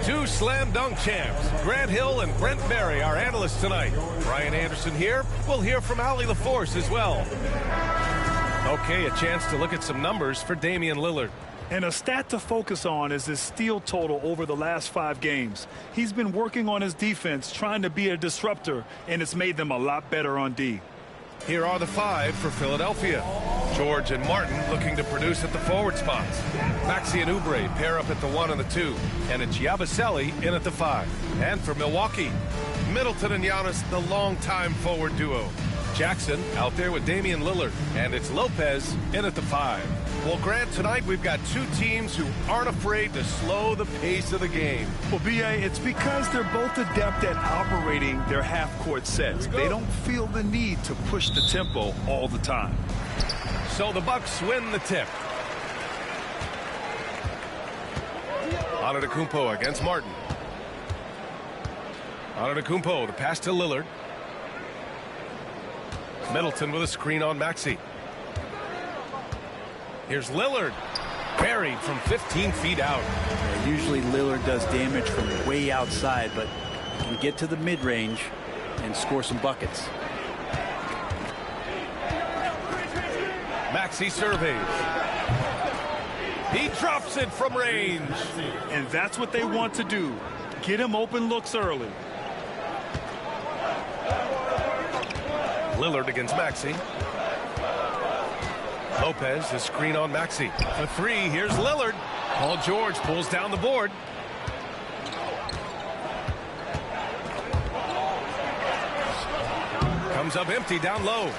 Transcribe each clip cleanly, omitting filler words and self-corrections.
Two slam dunk champs, Grant Hill and Brent Berry, our analysts tonight. Brian Anderson here. We'll hear from Allie LaForce as well. Okay, a chance to look at some numbers for Damian Lillard. And a stat to focus on is his steal total over the last 5 games. He's been working on his defense, trying to be a disruptor, and it's made them a lot better on D. Here are the 5 for Philadelphia. George and Martin looking to produce at the forward spots. Maxey and Oubre pair up at the 1 and the 2. And it's Yabusele in at the 5. And for Milwaukee, Middleton and Giannis, the longtime forward duo. Jackson out there with Damian Lillard. And it's Lopez in at the 5. Well, Grant, tonight we've got 2 teams who aren't afraid to slow the pace of the game. Well, B.A., it's because they're both adept at operating their half-court sets. They don't feel the need to push the tempo all the time. So the Bucks win the tip. Antetokounmpo against Martin. Antetokounmpo, the pass to Lillard. Middleton with a screen on Maxey. Here's Lillard, buried from 15 feet out. Usually Lillard does damage from way outside, but he can get to the mid-range and score some buckets. Maxey surveys. He drops it from range. And that's what they want to do. Get him open looks early. Lillard against Maxey. Lopez, the screen on Maxey. The 3, here's Lillard. Paul George pulls down the board. Comes up empty down low.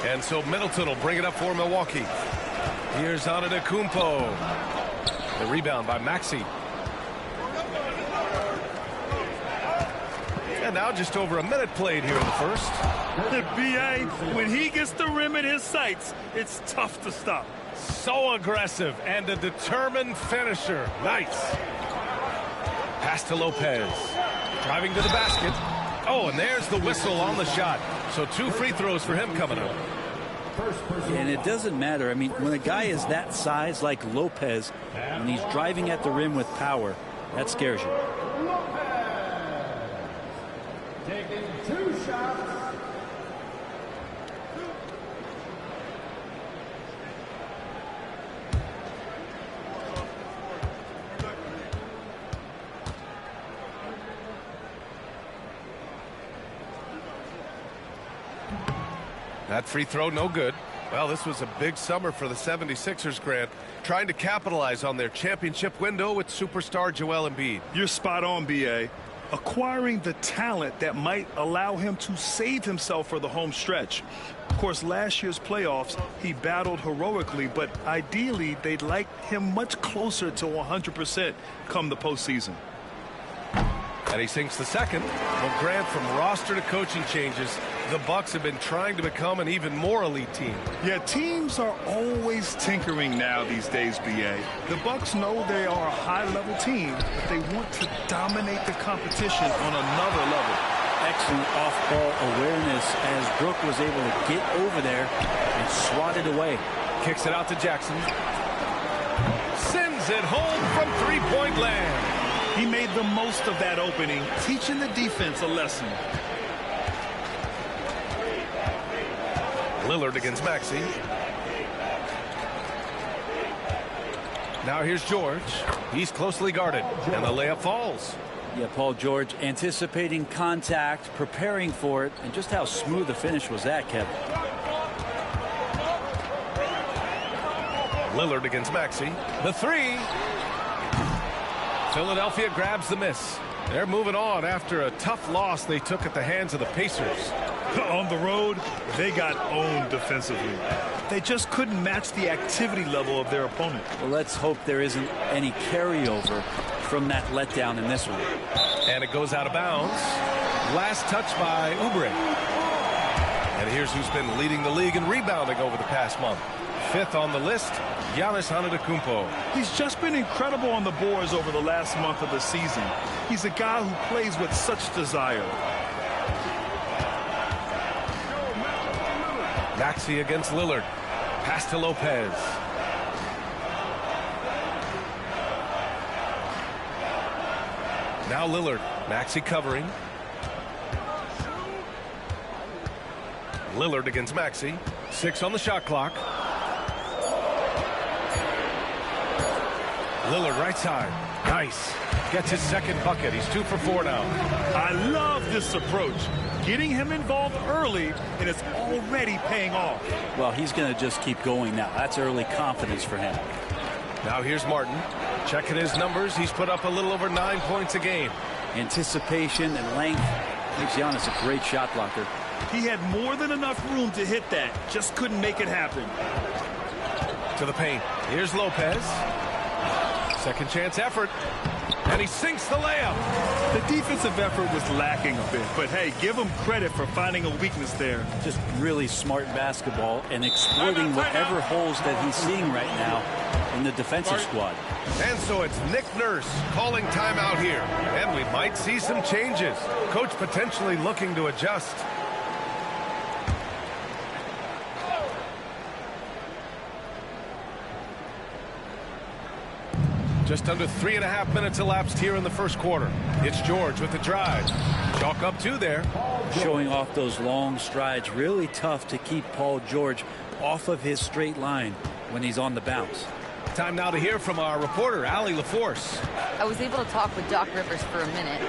And so Middleton will bring it up for Milwaukee. Here's Antetokounmpo. The rebound by Maxey. And now just over a minute played here in the first. B.A., when he gets the rim in his sights, it's tough to stop. So aggressive and a determined finisher. Nice. Pass to Lopez. Driving to the basket. Oh, and there's the whistle on the shot. So 2 free throws for him coming up. And it doesn't matter. I mean, when a guy is that size like Lopez, when he's driving at the rim with power, that scares you. Taking 2 shots. That free throw, no good. Well, this was a big summer for the 76ers, Grant, trying to capitalize on their championship window with superstar Joel Embiid. You're spot on, B.A. Acquiring the talent that might allow him to save himself for the home stretch. Of course, last year's playoffs, he battled heroically, but ideally, they'd like him much closer to 100% come the postseason. And he sinks the second. Well, Grant, from roster to coaching changes, the Bucks have been trying to become an even more elite team. Yeah, teams are always tinkering now these days, B.A. The Bucks know they are a high-level team, but they want to dominate the competition on another level. Excellent off-ball awareness as Brook was able to get over there and swat it away. Kicks it out to Jackson. Sends it home from 3-point land. He made the most of that opening, teaching the defense a lesson. Lillard against Maxey. Now here's George. He's closely guarded, and the layup falls. Yeah, Paul George anticipating contact, preparing for it, and just how smooth the finish was that, Kevin. Lillard against Maxey. The 3. Philadelphia grabs the miss. They're moving on after a tough loss they took at the hands of the Pacers. On the road, they got owned defensively. They just couldn't match the activity level of their opponent. Well, let's hope there isn't any carryover from that letdown in this one. And it goes out of bounds. Last touch by Oubre. And here's who's been leading the league in rebounding over the past month. 5th on the list, Giannis Antetokounmpo. He's just been incredible on the boards over the last month of the season. He's a guy who plays with such desire. Maxey against Lillard. Pass to Lopez. Now Lillard. Maxey covering. Lillard against Maxey. 6 on the shot clock. Lillard right side. Nice. Gets his second bucket. He's 2 for 4 now. I love this approach. Getting him involved early, and it's already paying off. Well, he's going to just keep going now. That's early confidence for him. Now here's Martin. Checking his numbers. He's put up a little over 9 points a game. Anticipation and length makes Giannis a great shot blocker. He had more than enough room to hit that. Just couldn't make it happen. To the paint. Here's Lopez. Second chance effort. And he sinks the layup. The defensive effort was lacking a bit, but hey, give him credit for finding a weakness there. Just really smart basketball and exploiting whatever holes that he's seeing right now in the defensive squad. And so it's Nick Nurse calling timeout here. And we might see some changes. Coach potentially looking to adjust. Just under 3.5 minutes elapsed here in the first quarter. It's George with the drive. Chalk up 2 there. Showing off those long strides. Really tough to keep Paul George off of his straight line when he's on the bounce. Time now to hear from our reporter, Allie LaForce. I was able to talk with Doc Rivers for a minute.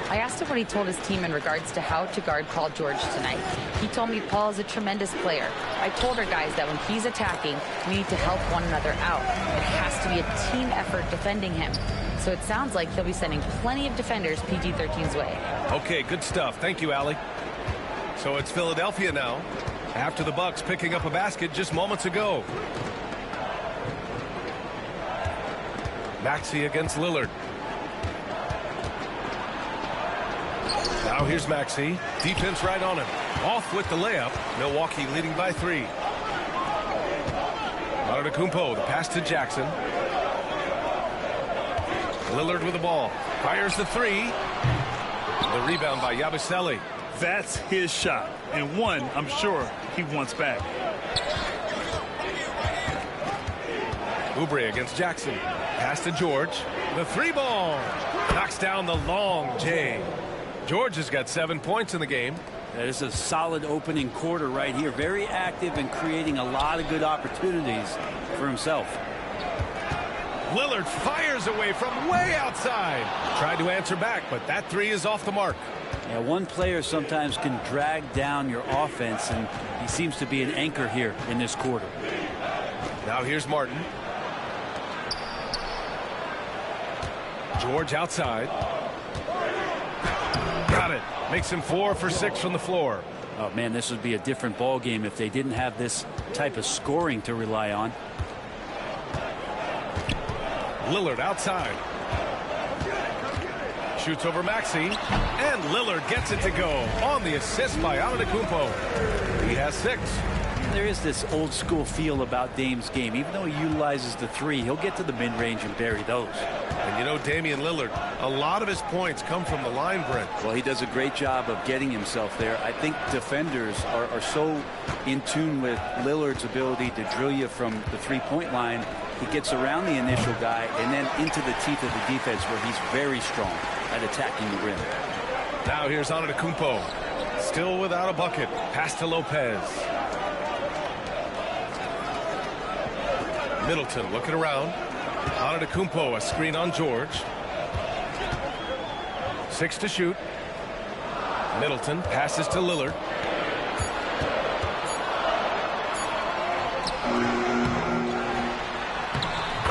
I asked him what he told his team in regards to how to guard Paul George tonight. He told me Paul is a tremendous player. I told our guys that when he's attacking, we need to help one another out. It has to be a team effort defending him. So it sounds like he'll be sending plenty of defenders PG-13's way. Okay, good stuff. Thank you, Allie. So it's Philadelphia now, after the Bucks picking up a basket just moments ago. Maxey against Lillard. Now here's Maxey. Defense right on him. Off with the layup. Milwaukee leading by 3. Antetokounmpo, the pass to Jackson. Lillard with the ball. Fires the 3. The rebound by Yabusele. That's his shot, and one I'm sure he wants back. Oubre against Jackson. Pass to George. The 3-ball. Knocks down the long J. George has got 7 points in the game. That is a solid opening quarter right here. Very active and creating a lot of good opportunities for himself. Lillard fires away from way outside. Tried to answer back, but that 3 is off the mark. Yeah, one player sometimes can drag down your offense, and he seems to be an anchor here in this quarter. Now here's Martin. George outside. Got it. Makes him 4 for 6 from the floor. Oh, man, this would be a different ball game if they didn't have this type of scoring to rely on. Lillard outside. Shoots over Maxey. And Lillard gets it to go on the assist by Antetokounmpo. He has 6. There is this old school feel about Dame's game. Even though he utilizes the 3, he'll get to the mid-range and bury those. And you know, Damian Lillard, a lot of his points come from the line, Brent. Well, he does a great job of getting himself there. I think defenders are so in tune with Lillard's ability to drill you from the 3-point line. He gets around the initial guy and then into the teeth of the defense where he's very strong at attacking the rim. Now here's Antetokounmpo. Still without a bucket. Pass to Lopez. Middleton looking around. Antetokounmpo, a screen on George. 6 to shoot. Middleton passes to Lillard.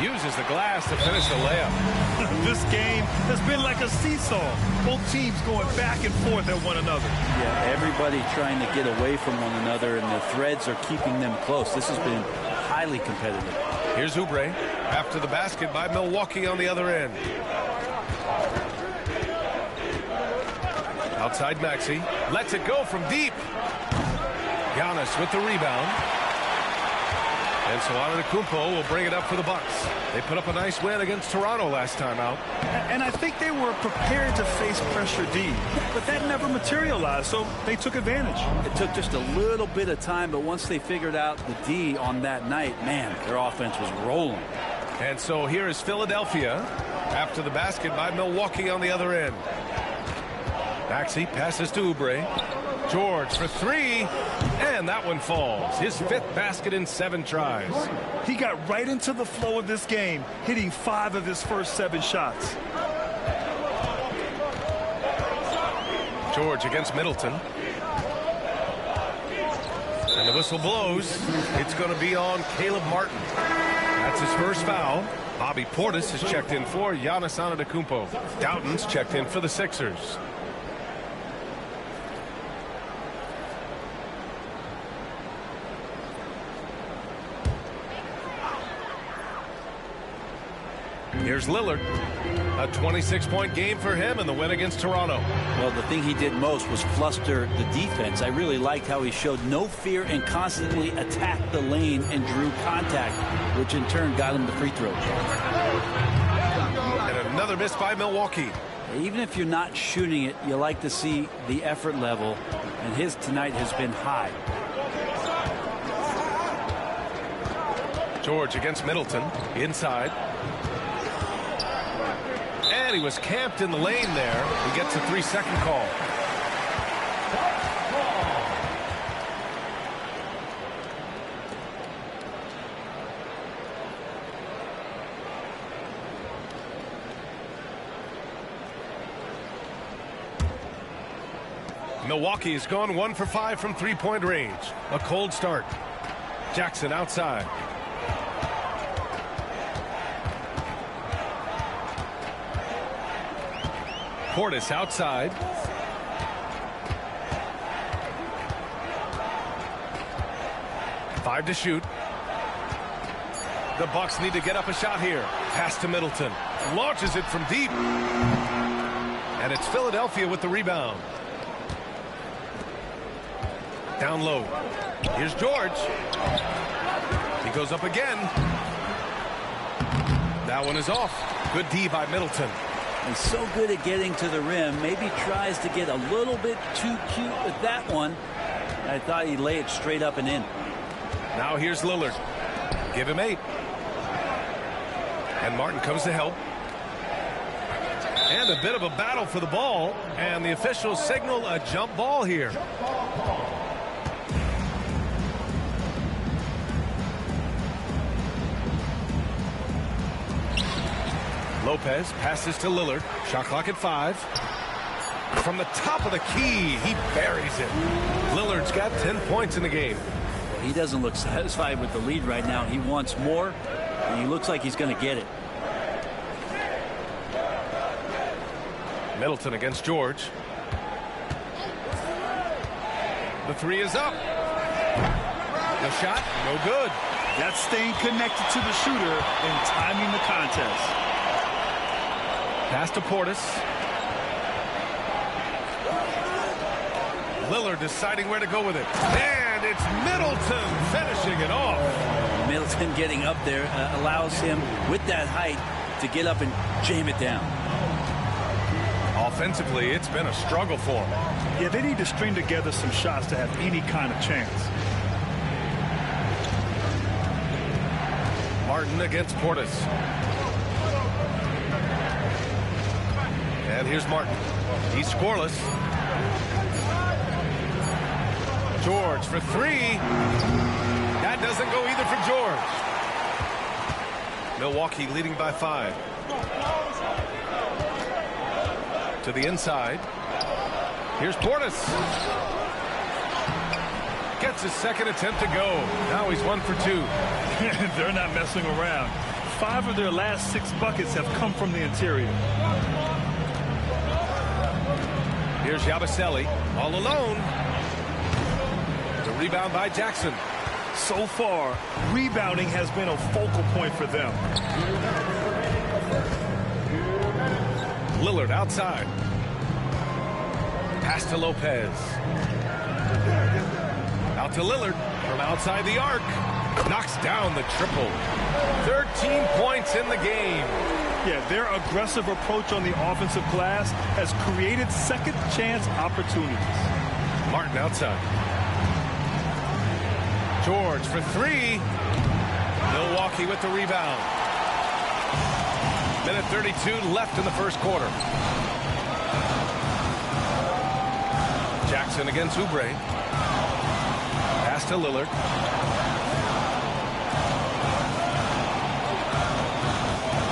Uses the glass to finish the layup. This game has been like a seesaw. Both teams going back and forth at one another. Yeah, everybody trying to get away from one another, and the threads are keeping them close. This has been highly competitive. Here's Oubre after the basket by Milwaukee on the other end. Outside Maxey. Lets it go from deep. Giannis with the rebound. And so Antetokounmpo will bring it up for the Bucks. They put up a nice win against Toronto last time out. And I think they were prepared to face pressure D, but that never materialized, so they took advantage. It took just a little bit of time, but once they figured out the D on that night, man, their offense was rolling. And so here is Philadelphia. After the basket by Milwaukee on the other end. Maxey passes to Oubre. George for three, and that one falls. His 5th basket in 7 tries. He got right into the flow of this game, hitting 5 of his first 7 shots. George against Middleton. And the whistle blows. It's going to be on Caleb Martin. That's his first foul. Bobby Portis has checked in for Giannis Antetokounmpo. Doughton's checked in for the Sixers. Here's Lillard. A 26-point game for him in the win against Toronto. Well, the thing he did most was fluster the defense. I really liked how he showed no fear and constantly attacked the lane and drew contact, which in turn got him the free throw. And another miss by Milwaukee. Even if you're not shooting it, you like to see the effort level, and his tonight has been high. George against Middleton. Inside. And he was camped in the lane there. He gets a 3-second call. Milwaukee's gone 1 for 5 from 3-point range. A cold start. Jackson outside. Portis outside. Five to shoot. The Bucks need to get up a shot here. Pass to Middleton. Launches it from deep. And it's Philadelphia with the rebound. Down low. Here's George. He goes up again. That one is off. Good D by Middleton. He's so good at getting to the rim. Maybe tries to get a little bit too cute with that one. I thought he'd lay it straight up and in. Now here's Lillard. Give him 8. And Martin comes to help. And a bit of a battle for the ball. And the officials signal a jump ball here. Lopez passes to Lillard. Shot clock at 5. From the top of the key, he buries it. Lillard's got 10 points in the game. He doesn't look satisfied with the lead right now. He wants more, and he looks like he's going to get it. Middleton against George. The 3 is up. The shot, no good. That's staying connected to the shooter and timing the contest. Pass to Portis. Lillard deciding where to go with it. And it's Middleton finishing it off. Middleton getting up there allows him, with that height, to get up and jam it down. Offensively, it's been a struggle for him. Yeah, they need to string together some shots to have any kind of chance. Martin against Portis. And here's Martin. He's scoreless. George for 3. That doesn't go either for George. Milwaukee leading by 5. To the inside. Here's Portis. Gets his second attempt to go. Now he's 1 for 2. They're not messing around. 5 of their last 6 buckets have come from the interior. Here's Yabusele all alone. The rebound by Jackson. So far, rebounding has been a focal point for them. Lillard outside. Pass to Lopez. Out to Lillard from outside the arc. Knocks down the triple. 13 points in the game. Yeah, their aggressive approach on the offensive glass has created second chance opportunities. Martin outside. George for 3. Milwaukee with the rebound. Minute 32 left in the first quarter. Jackson against Oubre. Pass to Lillard.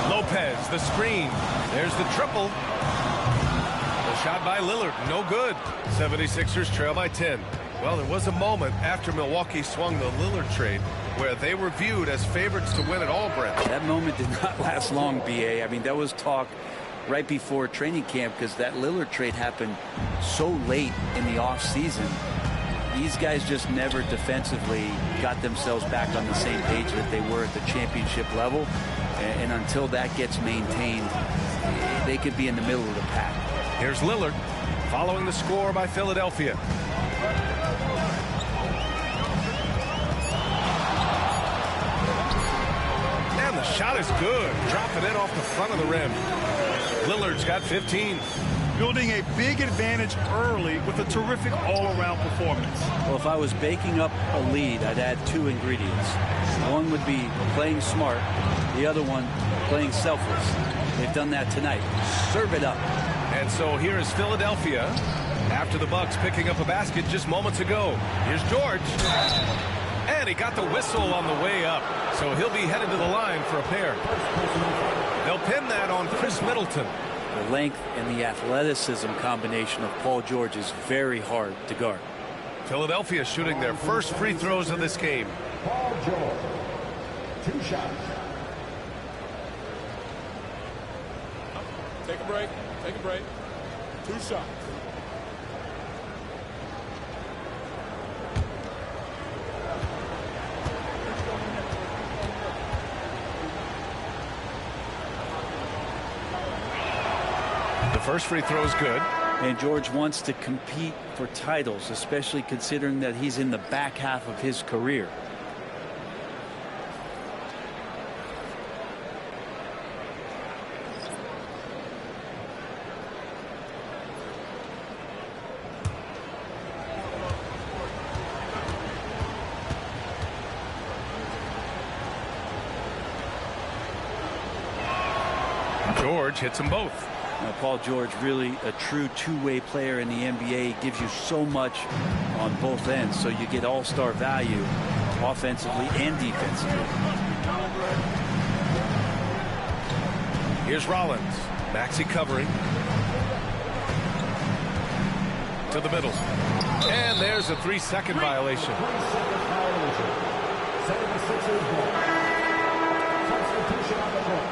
Lopez, the screen. There's the triple. The shot by Lillard, no good. 76ers trail by 10. Well, there was a moment after Milwaukee swung the Lillard trade where they were viewed as favorites to win it all, Brent. That moment did not last long, B.A. I mean, that was talk right before training camp because that Lillard trade happened so late in the offseason. These guys just never defensively got themselves back on the same page that they were at the championship level. And until that gets maintained, they could be in the middle of the pack. Here's Lillard following the score by Philadelphia. And the shot is good. Dropping it off the front of the rim. Lillard's got 15. Building a big advantage early with a terrific all-around performance. Well, if I was baking up a lead, I'd add two ingredients. One would be playing smart. The other one, playing selfless. They've done that tonight. Serve it up. And so here is Philadelphia after the Bucks picking up a basket just moments ago. Here's George. And he got the whistle on the way up. So he'll be headed to the line for a pair. They'll pin that on Chris Middleton. The length and the athleticism combination of Paul George is very hard to guard. Philadelphia shooting their first free throws of this game. Paul George. 2 shots. Take a break. Take a break. 2 shots. The first free throw is good. And George wants to compete for titles, especially considering that he's in the back half of his career. George hits them both. Now, Paul George, really a true two-way player in the NBA, gives you so much on both ends, so you get all-star value offensively and defensively. Here's Rollins. Maxey covering. To the middle. And there's a 3-second violation. 76ers ball. Substitution on the court.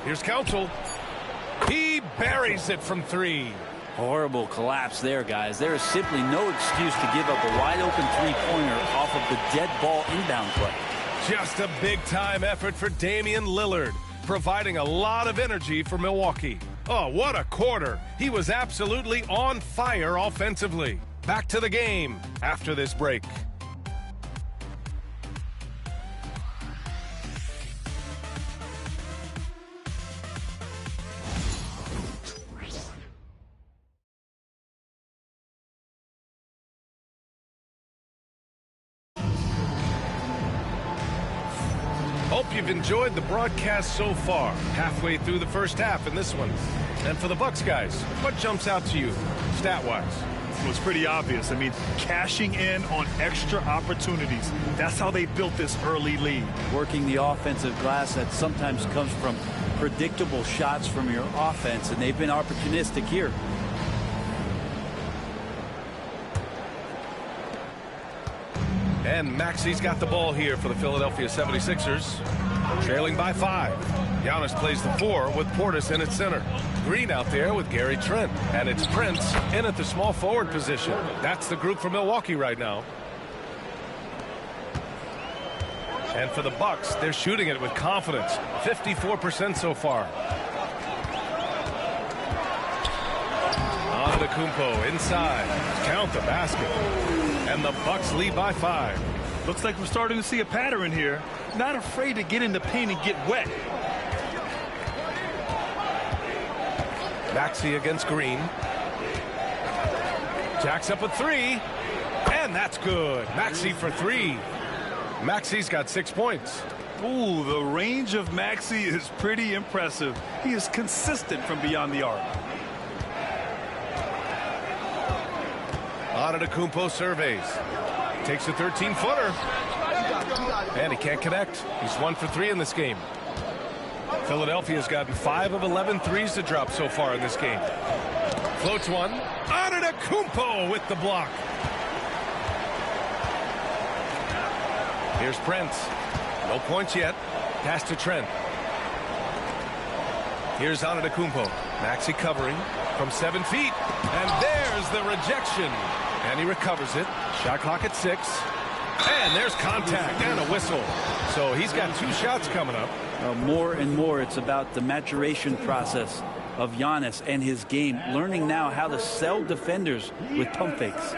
Here's Council. He buries it from 3. Horrible collapse there, guys. There is simply no excuse to give up a wide-open three-pointer off of the dead ball inbound play. Just a big-time effort for Damian Lillard, providing a lot of energy for Milwaukee. Oh, what a quarter. He was absolutely on fire offensively. Back to the game after this break. Hope you've enjoyed the broadcast so far. Halfway through the first half in this one. And for the Bucks guys, what jumps out to you, stat-wise? It was pretty obvious. I mean, cashing in on extra opportunities. That's how they built this early lead. Working the offensive glass that sometimes comes from predictable shots from your offense, and they've been opportunistic here. And Maxey's got the ball here for the Philadelphia 76ers. Trailing by 5. Giannis plays the 4 with Portis in its center. Green out there with Gary Trent. And it's Prince in at the small forward position. That's the group for Milwaukee right now. And for the Bucks, they're shooting it with confidence. 54% so far. Antetokounmpo inside. Count the basket. And the Bucks lead by 5. Looks like we're starting to see a pattern here. Not afraid to get in the paint and get wet. Maxey against Green. Jacks up a three. And that's good. Maxey for three. Maxey's got 6 points. Ooh, the range of Maxey is pretty impressive. He is consistent from beyond the arc. Antetokounmpo surveys. Takes a 13-footer. And he can't connect. He's 1 for 3 in this game. Philadelphia's gotten 5 of 11 threes to drop so far in this game. Floats one. Antetokounmpo with the block. Here's Prince. No points yet. Pass to Trent. Here's Antetokounmpo. Maxey covering from 7 feet. And there's the rejection. And he recovers it. Shot clock at 6. And there's contact and a whistle. So he's got 2 shots coming up. More and more, it's about the maturation process of Giannis and his game. Learning now how to sell defenders with pump fakes.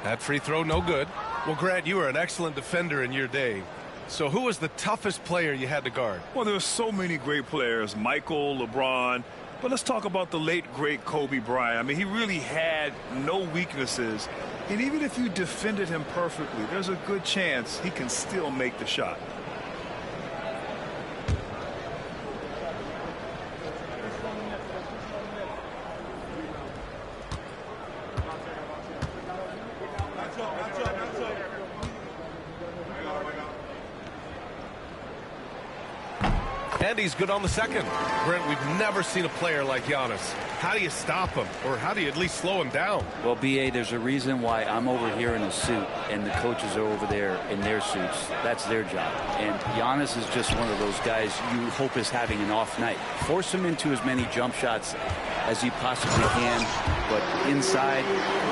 That free throw, no good. Well, Grant, you were an excellent defender in your day. So who was the toughest player you had to guard? Well, there are so many great players, Michael, LeBron. But let's talk about the late, great Kobe Bryant. I mean, he really had no weaknesses. And even if you defended him perfectly, there's a good chance he can still make the shot. And he's good on the second. Brent, we've never seen a player like Giannis. How do you stop him? Or how do you at least slow him down? Well, B.A., there's a reason why I'm over here in a suit and the coaches are over there in their suits. That's their job. And Giannis is just one of those guys you hope is having an off night. Force him into as many jump shots as you possibly can. But inside,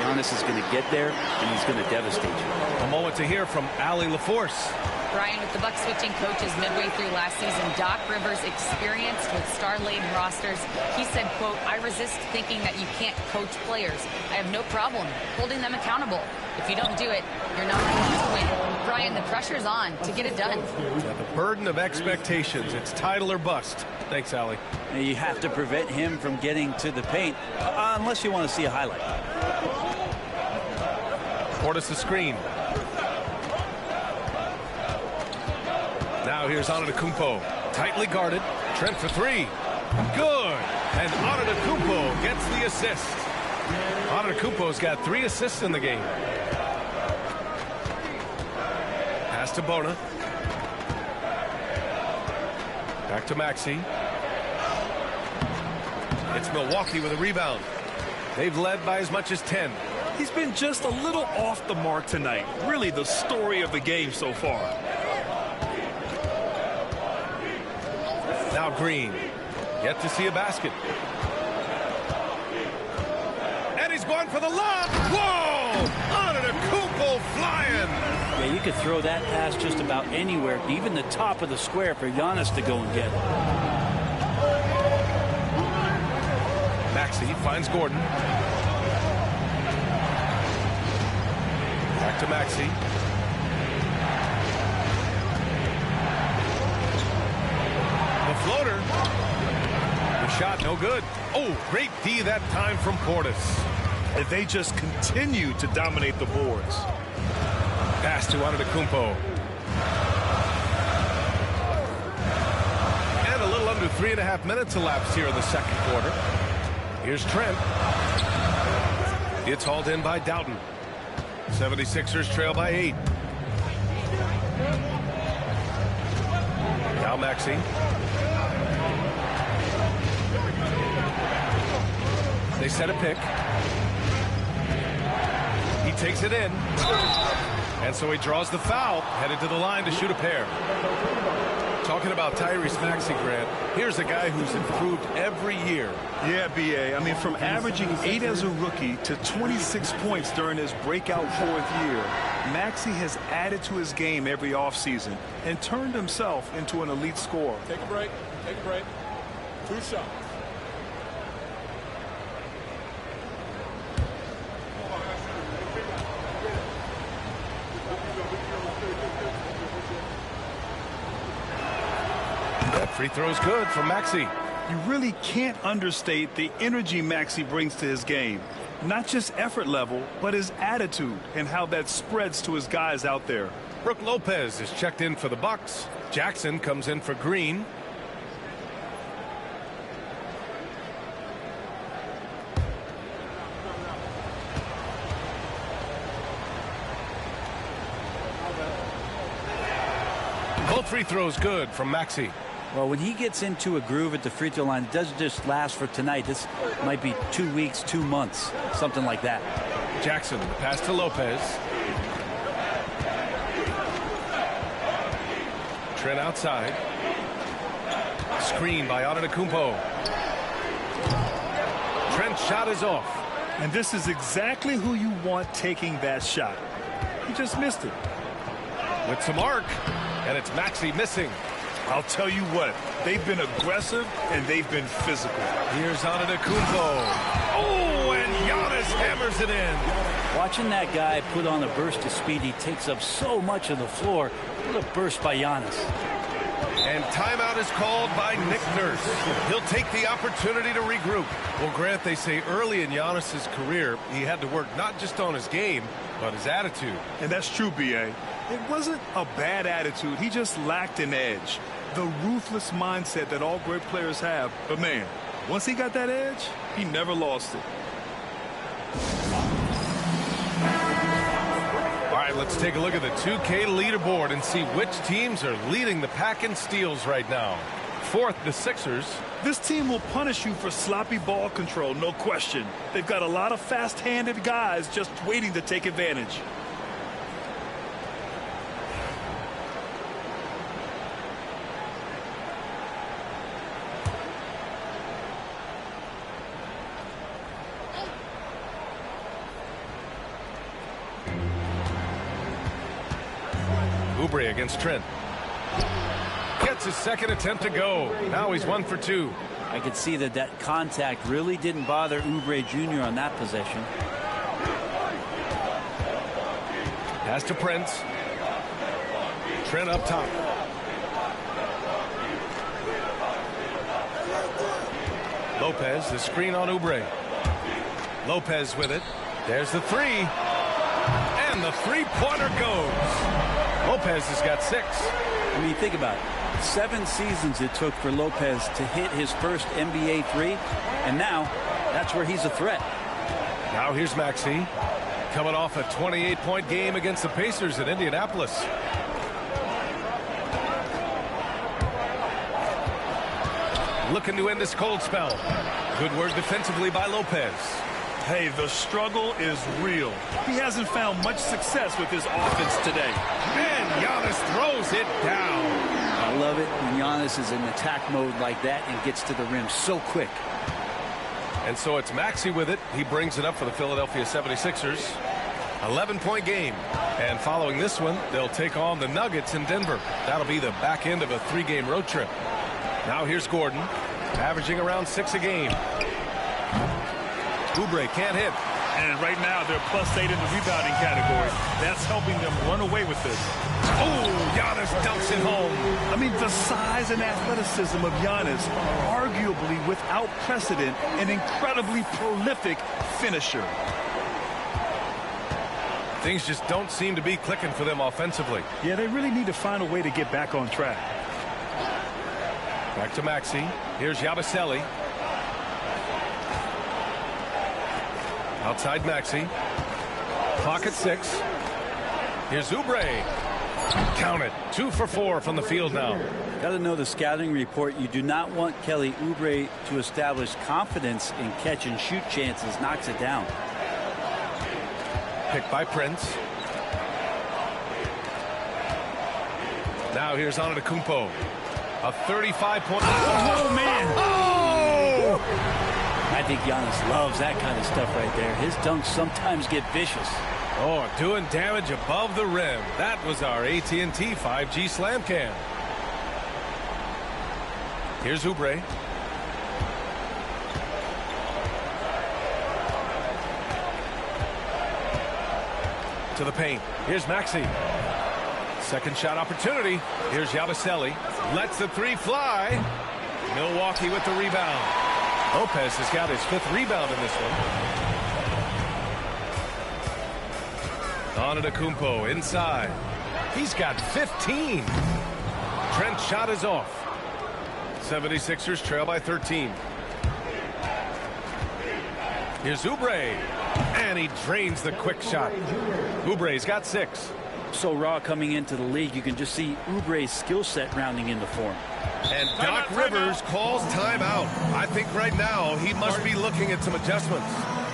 Giannis is going to get there, and he's going to devastate you. A moment to hear from Allie LaForce. Brian, with the Bucks switching coaches midway through last season, Doc Rivers, experienced with star-laden rosters, he said, quote, "I resist thinking that you can't coach players. I have no problem holding them accountable. If you don't do it, you're not going to win." Brian, the pressure's on to get it done. Yeah, the burden of expectations. It's title or bust. Thanks, Allie. You have to prevent him from getting to the paint, unless you want to see a highlight. Portis the screen. Now here's Antetokounmpo. Tightly guarded. Trent for three. Good. And Antetokounmpo gets the assist. Antetokounmpo's got 3 assists in the game. Pass to Bona. Back to Maxey. It's Milwaukee with a rebound. They've led by as much as 10. He's been just a little off the mark tonight. Really the story of the game so far. Now Green. Yet to see a basket. And he's going for the lob. Whoa! Antetokounmpo flying. Yeah, you could throw that pass just about anywhere, even the top of the square for Giannis to go and get it. Maxey finds Gordon. Back to Maxey. The floater. The shot no good. Oh, great D that time from Portis. And they just continue to dominate the boards. Pass to Antetokounmpo. And a little under 3.5 minutes elapsed here in the second quarter. Here's Trent. It's hauled in by Doughton. 76ers trail by 8. Now Maxey. They set a pick. He takes it in. And so he draws the foul, headed to the line to shoot a pair. Talking about Tyrese Maxey, Grant, here's a guy who's improved every year. Yeah, B.A. I mean, from averaging 8 as a rookie to 26 points during his breakout 4th year, Maxey has added to his game every offseason and turned himself into an elite scorer. Take a break. Take a break. 2 shots. That free throw's good from Maxey. You really can't understate the energy Maxey brings to his game. Not just effort level, but his attitude and how that spreads to his guys out there. Brook Lopez is checked in for the Bucks. Jackson comes in for Green. Both free throws good from Maxey. Well, when he gets into a groove at the free throw line, it doesn't just last for tonight. This might be 2 weeks, 2 months, something like that. Jackson, the pass to Lopez. Trent outside. Screen by Antetokounmpo. Trent's shot is off. And this is exactly who you want taking that shot. He just missed it. With some arc, and it's Maxey missing. I'll tell you what, they've been aggressive and they've been physical. Here's Antetokounmpo. Oh, and Giannis hammers it in. Watching that guy put on a burst of speed, he takes up so much of the floor. What a burst by Giannis. And timeout is called by Nick Nurse. He'll take the opportunity to regroup. Well, Grant, they say early in Giannis's career, he had to work not just on his game, but his attitude. And that's true, B.A. It wasn't a bad attitude. He just lacked an edge. The ruthless mindset that all great players have. But, man, once he got that edge, he never lost it. All right, let's take a look at the 2K leaderboard and see which teams are leading the pack in steals right now. 4th, the Sixers. This team will punish you for sloppy ball control, no question. They've got a lot of fast-handed guys just waiting to take advantage. Oubre against Trent. Gets his second attempt to go. Now he's 1 for 2. I could see that contact really didn't bother Oubre Jr. on that possession. Pass to Prince. Trent up top. Lopez, the screen on Oubre. Lopez with it. There's the three. And the three-pointer goes. Lopez has got 6. I mean, think about it. 7 seasons it took for Lopez to hit his first NBA 3, and now that's where he's a threat. Now here's Maxey, coming off a 28-point game against the Pacers in Indianapolis. Looking to end this cold spell. Good work defensively by Lopez. Hey, the struggle is real. He hasn't found much success with his offense today. And Giannis throws it down. I love it when Giannis is in attack mode like that and gets to the rim so quick. And so it's Maxey with it. He brings it up for the Philadelphia 76ers. 11-point game. And following this one, they'll take on the Nuggets in Denver. That'll be the back end of a 3-game road trip. Now here's Gordon, averaging around 6 a game. Oubre can't hit. And right now they're +8 in the rebounding category. That's helping them run away with this. Oh, Giannis dumps it home. I mean, the size and athleticism of Giannis, arguably without precedent, an incredibly prolific finisher. Things just don't seem to be clicking for them offensively. Yeah, they really need to find a way to get back on track. Back to Maxey. Here's Yabusele. Outside Maxey. Clock at 6. Here's Oubre. Count it. 2 for 4 from the field now. Got to know the scouting report. You do not want Kelly Oubre to establish confidence in catch and shoot chances. Knocks it down. Picked by Prince. Now here's Antetokounmpo. A 35-point... Oh, man. Oh! I think Giannis loves that kind of stuff right there. His dunks sometimes get vicious. Oh, doing damage above the rim. That was our AT&T 5G Slam Cam. Here's Oubre. To the paint. Here's Maxey. Second shot opportunity. Here's Yabusele. Lets the three fly. Milwaukee with the rebound. Lopez has got his 5th rebound in this one. Antetokounmpo inside. He's got 15. Trent's shot is off. 76ers trail by 13. Here's Oubre. And he drains the quick shot. Oubre's got 6. So raw coming into the league, you can just see Oubre's skill set rounding into form. And Doc Rivers calls timeout. I think right now he must be looking at some adjustments.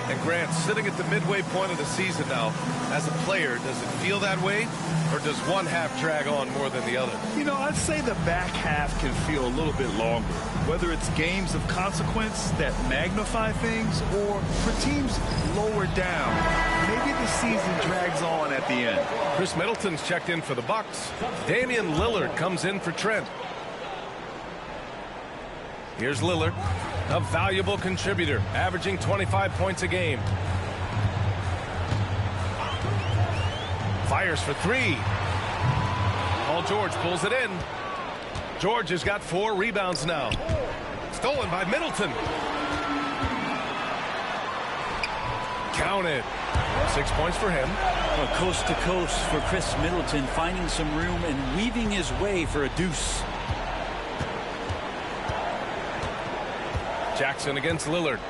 And Grant, sitting at the midway point of the season now, as a player, does it feel that way? Or does one half drag on more than the other? You know, I'd say the back half can feel a little bit longer. Whether it's games of consequence that magnify things or for teams lower down, maybe the season drags on at the end. Chris Middleton's checked in for the Bucks. Damian Lillard comes in for Trent. Here's Lillard, a valuable contributor, averaging 25 points a game. Fires for 3. Paul George pulls it in. George has got 4 rebounds now. Stolen by Middleton. Counted. 6 points for him. Coast to coast for Chris Middleton, finding some room and weaving his way for a deuce. Jackson against Lillard.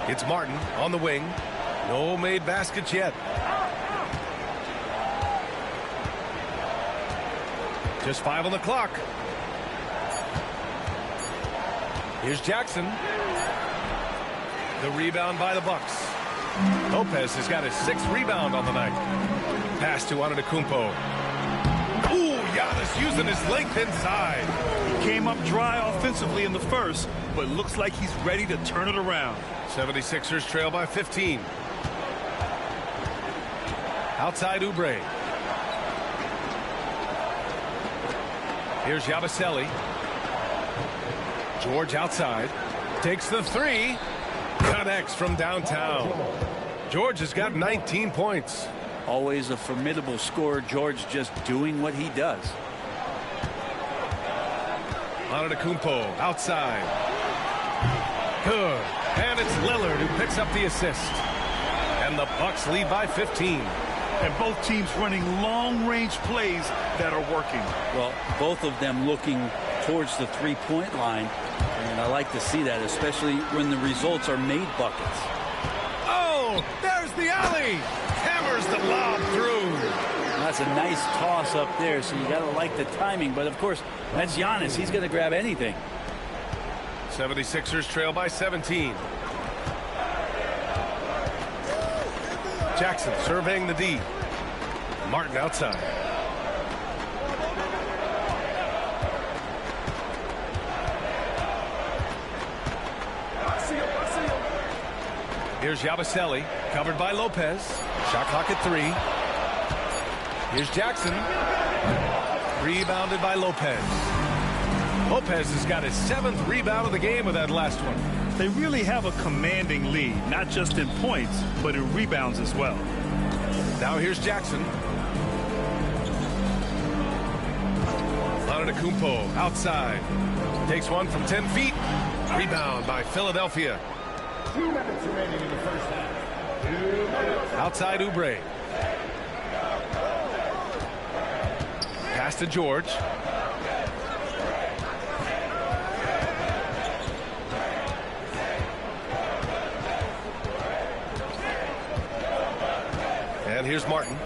It's Martin on the wing. No made baskets yet. Just 5 on the clock. Here's Jackson. The rebound by the Bucks. Lopez has got his 6th rebound on the night. Pass to Antetokounmpo. Ooh, Giannis using his length inside. Came up dry offensively in the first, but looks like he's ready to turn it around. 76ers trail by 15. Outside Oubre. Here's Yabusele. George outside. Takes the 3. Connects from downtown. George has got 19 points. Always a formidable scorer. George just doing what he does. Antetokounmpo outside. Good. And it's Lillard who picks up the assist. And the Bucks lead by 15. And both teams running long-range plays that are working. Well, both of them looking towards the three-point line. And I like to see that, especially when the results are made buckets. Oh, there's the alley. Hammers the lob through. That's a nice toss up there, so you got to like the timing. But, of course, that's Giannis. He's going to grab anything. 76ers trail by 17. Jackson surveying the D. Martin outside. Here's Yabusele, covered by Lopez. Shot clock at 3. Here's Jackson. Rebounded by Lopez. Lopez has got his 7th rebound of the game with that last one. They really have a commanding lead, not just in points, but in rebounds as well. Now here's Jackson. Antetokounmpo outside. Takes one from 10 feet. Rebound by Philadelphia. 2 minutes remaining in the first half. 2 minutes. Outside Oubre. Pass to George. And here's Martin.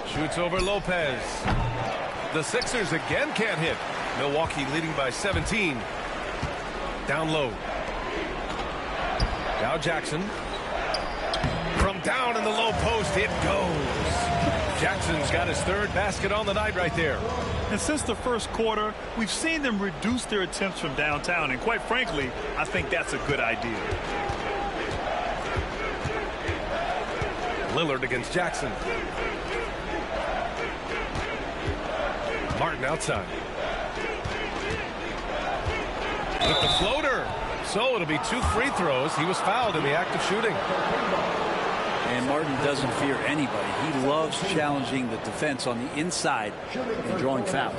Shoots over Lopez. The Sixers again can't hit. Milwaukee leading by 17. Down low. Now Jackson. From down in the low post, it goes. Jackson's got his third basket on the night right there. And since the first quarter, we've seen them reduce their attempts from downtown. And quite frankly, I think that's a good idea. Lillard against Jackson. Martin outside. With the floater. So it'll be 2 free throws. He was fouled in the act of shooting. And Martin doesn't fear anybody. He loves challenging the defense on the inside and drawing fouls.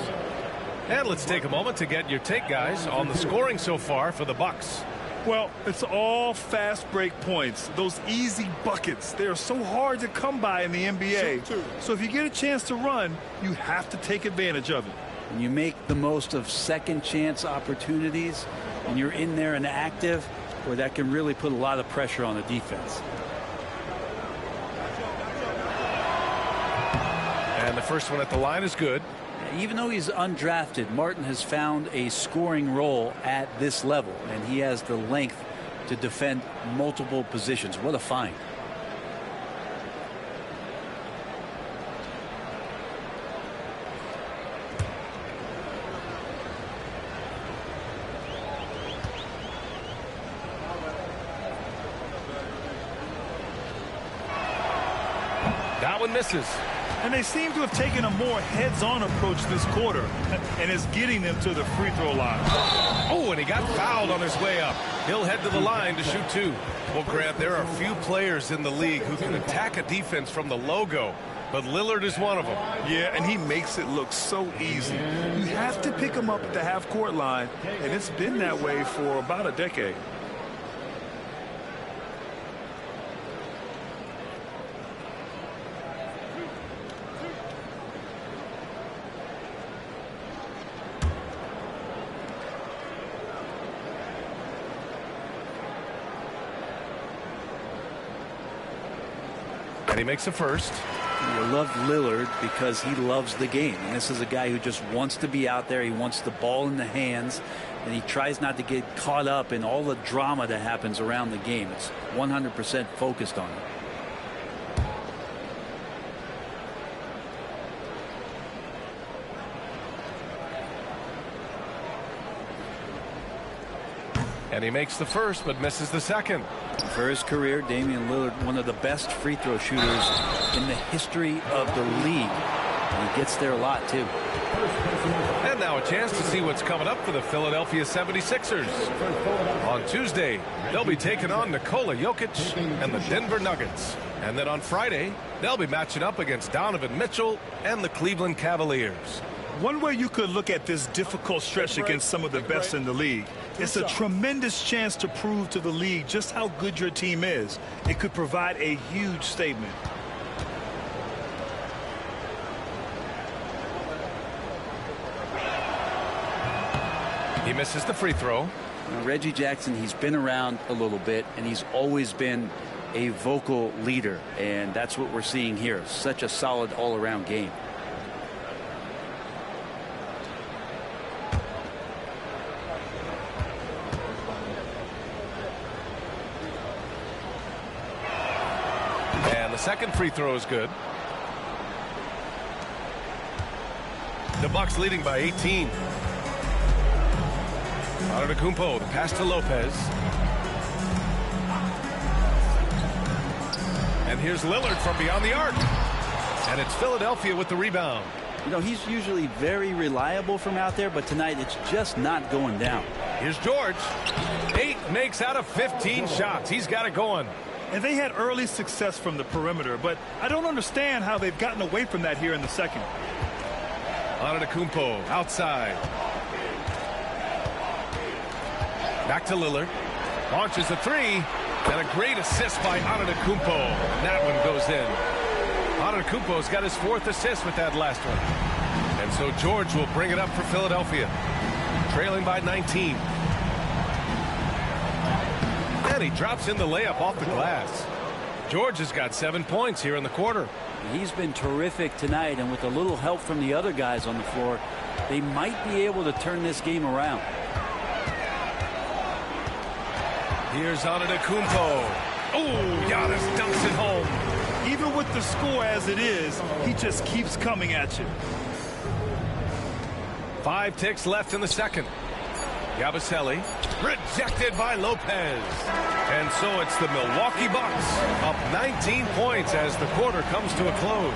And let's take a moment to get your take, guys, on the scoring so far for the Bucks. Well, it's all fast break points. Those easy buckets. They're so hard to come by in the NBA. So if you get a chance to run, you have to take advantage of it. When you make the most of second chance opportunities and you're in there and active, where that can really put a lot of pressure on the defense. And the first one at the line is good. Even though he's undrafted, Martin has found a scoring role at this level, and he has the length to defend multiple positions. What a find. That one misses. And they seem to have taken a more heads-on approach this quarter, and it's getting them to the free throw line. Oh, and he got fouled on his way up. He'll head to the line to shoot 2. Well, Grant, there are few players in the league who can attack a defense from the logo, but Lillard is one of them. Yeah, and he makes it look so easy. You have to pick him up at the half-court line, and it's been that way for about a decade. And he makes a first. You love Lillard because he loves the game. And this is a guy who just wants to be out there. He wants the ball in the hands. And he tries not to get caught up in all the drama that happens around the game. It's 100% focused on it. And he makes the first, but misses the second. For his career, Damian Lillard, one of the best free throw shooters in the history of the league. And he gets there a lot, too. And now a chance to see what's coming up for the Philadelphia 76ers. On Tuesday, they'll be taking on Nikola Jokic and the Denver Nuggets. And then on Friday, they'll be matching up against Donovan Mitchell and the Cleveland Cavaliers. One way you could look at this difficult stretch against some of the best in the league, it's a tremendous chance to prove to the league just how good your team is. It could provide a huge statement. He misses the free throw. Now, Reggie Jackson, he's been around a little bit, and he's always been a vocal leader. And that's what we're seeing here. Such a solid all-around game. And the second free throw is good. The Bucks leading by 18. Antetokounmpo, the pass to Lopez. And here's Lillard from beyond the arc. And it's Philadelphia with the rebound. You know, he's usually very reliable from out there, but tonight it's just not going down. Here's George. 8 makes out of 15 shots. He's got it going. And they had early success from the perimeter, but I don't understand how they've gotten away from that here in the second. Antetokounmpo outside. Back to Lillard. Launches a 3. And a great assist by Antetokounmpo. And that one goes in. Antetokounmpo's got his 4th assist with that last one. And so George will bring it up for Philadelphia. Trailing by 19. And he drops in the layup off the glass. George has got 7 points here in the quarter. He's been terrific tonight, and with a little help from the other guys on the floor, they might be able to turn this game around. Here's Antetokounmpo. Oh, Giannis dumps it home. Even with the score as it is, he just keeps coming at you. 5 ticks left in the second. Yabusele rejected by Lopez. And so it's the Milwaukee Bucks up 19 points as the quarter comes to a close.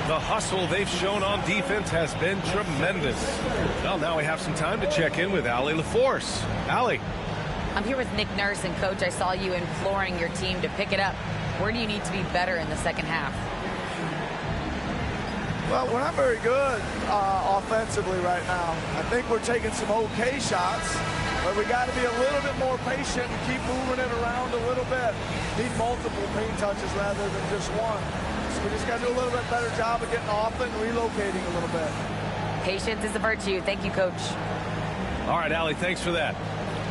The hustle they've shown on defense has been tremendous. Well, now we have some time to check in with Allie LaForce. Allie. I'm here with Nick Nurse, and Coach, I saw you imploring your team to pick it up. Where do you need to be better in the second half? Well, we're not very good offensively right now. I think we're taking some okay shots, but we got to be a little bit more patient and keep moving it around a little bit. Need multiple paint touches rather than just one. So we just got to do a little bit better job of getting off and relocating a little bit. Patience is a virtue. Thank you, Coach. All right, Allie, thanks for that.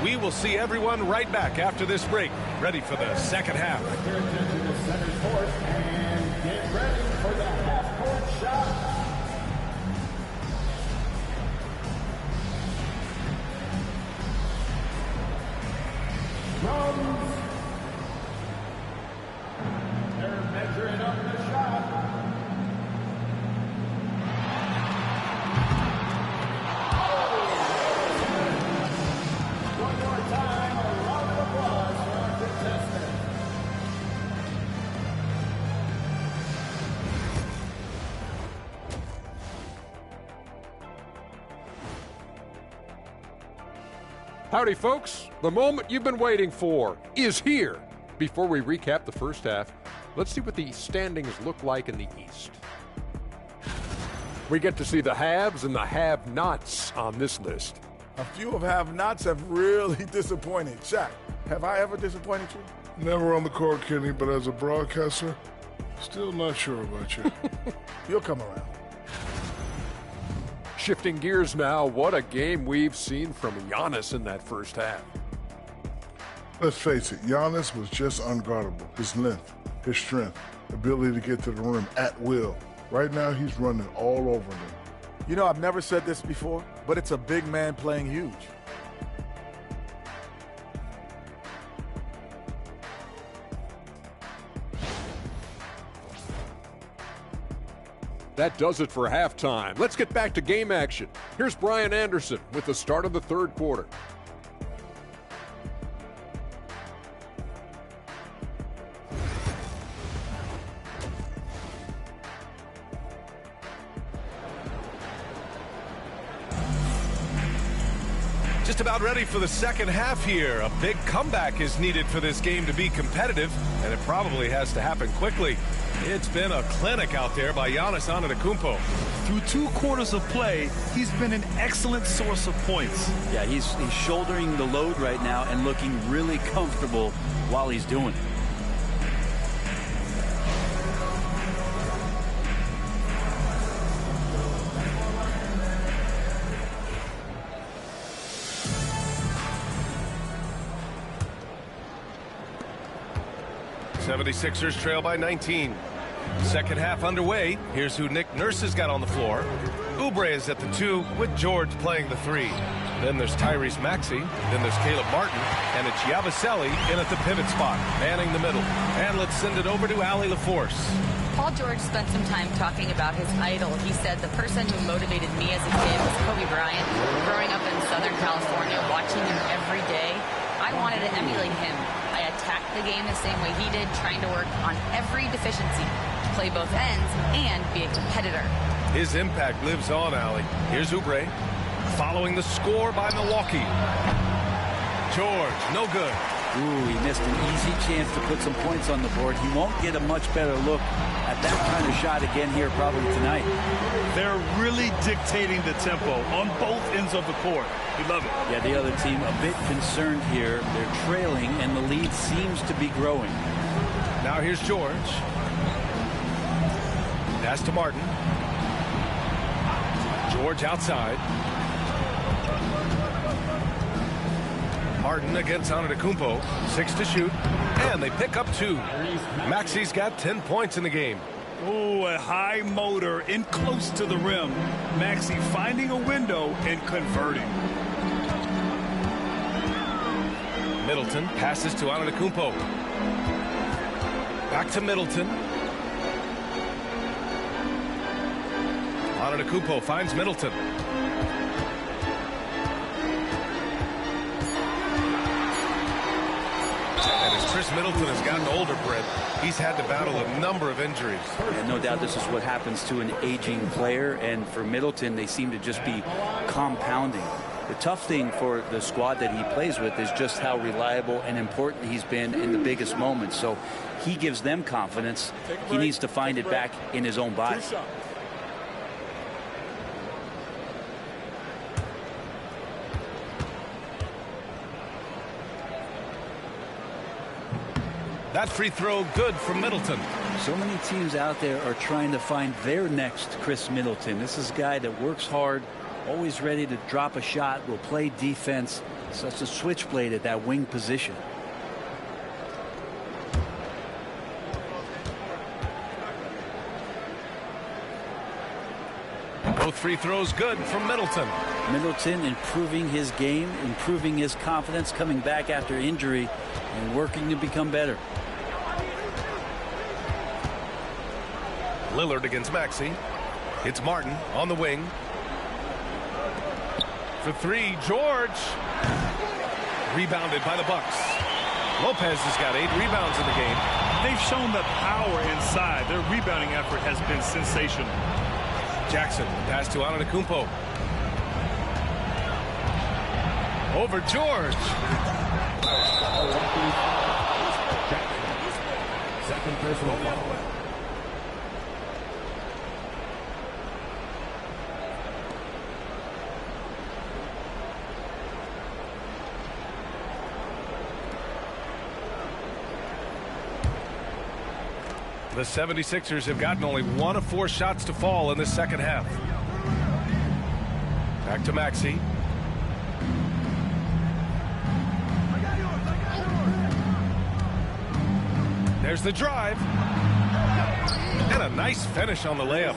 We will see everyone right back after this break, ready for the second half. Pay attention to center court and get ready for the half-court shot. Drums. They're measuring up the shot. One more time, a round of applause for our contestants. Howdy, folks. The moment you've been waiting for is here. Before we recap the first half, let's see what the standings look like in the East. We get to see the haves and the have-nots on this list. A few of have-nots have really disappointed. Shaq, have I ever disappointed you? Never on the court, Kenny, but as a broadcaster, still not sure about you. You'll come around. Shifting gears now, what a game we've seen from Giannis in that first half. Let's face it, Giannis was just unguardable. His length, his strength, ability to get to the rim at will. Right now, he's running all over them. You know, I've never said this before, but it's a big man playing huge. That does it for halftime. Let's get back to game action. Here's Brian Anderson with the start of the third quarter. Just about ready for the second half here. A big comeback is needed for this game to be competitive, and it probably has to happen quickly. It's been a clinic out there by Giannis Antetokounmpo. Through 2 quarters of play, he's been an excellent source of points. Yeah, he's shouldering the load right now and looking really comfortable while he's doing it. '76ers trail by 19. Second half underway. Here's who Nick Nurse has got on the floor. Oubre is at the 2 with George playing the 3. Then there's Tyrese Maxey. Then there's Caleb Martin. And it's Yabusele in at the pivot spot, manning the middle. And let's send it over to Allie LaForce. Paul George spent some time talking about his idol. He said the person who motivated me as a kid was Kobe Bryant. Growing up in Southern California, watching him every day, I wanted to emulate him. I attacked the game the same way he did, trying to work on every deficiency, play both ends, and be a competitor. His impact lives on, Allie. Here's Oubre, following the score by Milwaukee. George, no good. Ooh, he missed an easy chance to put some points on the board. He won't get a much better look at that kind of shot again here probably tonight. They're really dictating the tempo on both ends of the court. We love it. Yeah, the other team a bit concerned here. They're trailing, and the lead seems to be growing. Now here's George. Pass to Martin. George outside. Martin against Antetokounmpo. 6 to shoot. And they pick up 2. Maxey's got 10 points in the game. Oh, a high motor in close to the rim. Maxey finding a window and converting. Middleton passes to Antetokounmpo. Back to Middleton. Antetokounmpo finds Middleton. And as Chris Middleton has gotten older, Brett, he's had to battle a number of injuries. And no doubt this is what happens to an aging player, and for Middleton, they seem to just be compounding. The tough thing for the squad that he plays with is just how reliable and important he's been in the biggest moments. So he gives them confidence. He needs to find it back in his own body. That free throw good from Middleton. So many teams out there are trying to find their next Chris Middleton. This is a guy that works hard, always ready to drop a shot, will play defense, such a switchblade at that wing position. Both free throws good from Middleton. Middleton improving his game, improving his confidence, coming back after injury, and working to become better. Lillard against Maxey. It's Martin on the wing. For three, George. Rebounded by the Bucks. Lopez has got 8 rebounds in the game. They've shown the power inside. Their rebounding effort has been sensational. Jackson, pass to Antetokounmpo. Over George. Second personal foul. The 76ers have gotten only 1 of 4 shots to fall in the second half. Back to Maxey. There's the drive. And a nice finish on the layup.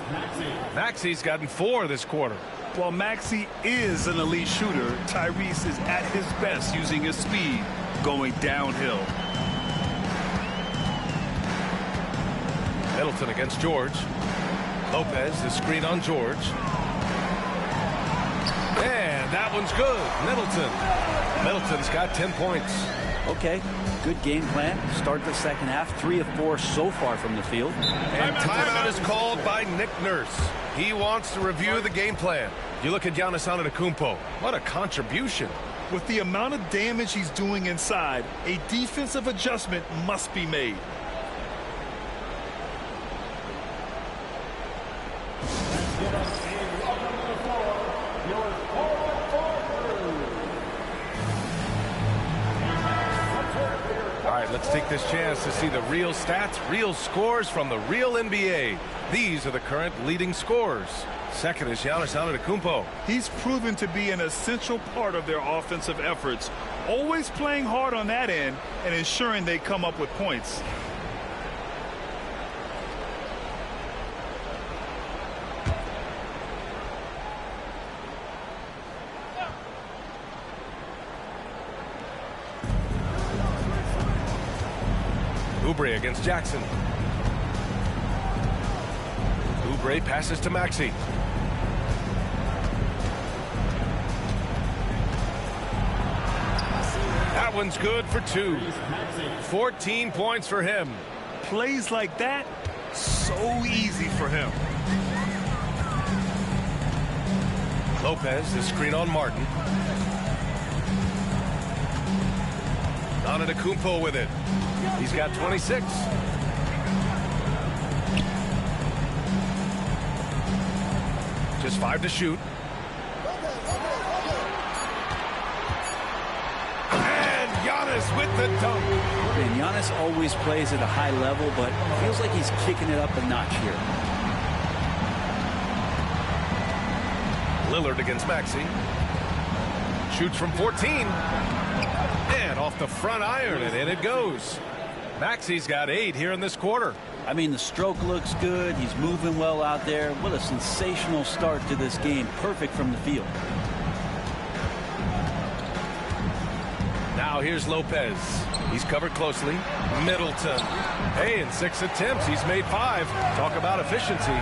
Maxey's gotten 4 this quarter. While Maxey is an elite shooter, Tyrese is at his best using his speed going downhill. Middleton against George. Lopez, the screen on George. And that one's good. Middleton's got 10 points. Okay, good game plan. Start the second half. 3 of 4 so far from the field. And timeout is called by Nick Nurse. He wants to review the game plan. You look at Giannis Antetokounmpo. What a contribution. With the amount of damage he's doing inside, a defensive adjustment must be made. Let's take this chance to see the real stats, real scores from the real NBA. These are the current leading scorers. Second is Giannis Antetokounmpo. He's proven to be an essential part of their offensive efforts, always playing hard on that end and ensuring they come up with points. Oubre against Jackson. Oubre passes to Maxey. That one's good for 2. 14 points for him. Plays like that, so easy for him. Lopez, the screen on Martin. Antetokounmpo with it. He's got 26. Just 5 to shoot. And Giannis with the dunk. And Giannis always plays at a high level, but feels like he's kicking it up a notch here. Lillard against Maxey. Shoots from 14. And off the front iron, and in it goes. Maxey's got 8 here in this quarter. I mean, the stroke looks good. He's moving well out there. What a sensational start to this game. Perfect from the field. Now Now here's Lopez. He's covered closely. Middleton. Hey, in 6 attempts, he's made 5. Talk about efficiency.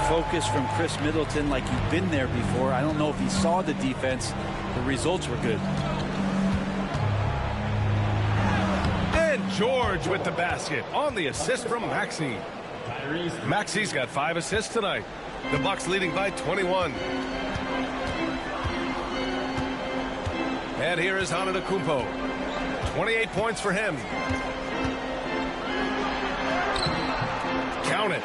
Focus from Chris Middleton like he'd been there before. I don't know if he saw the defense. The results were good. And George with the basket on the assist from Maxey. Maxey's got 5 assists tonight. The Bucks leading by 21. And here is Antetokounmpo. 28 points for him. Count it.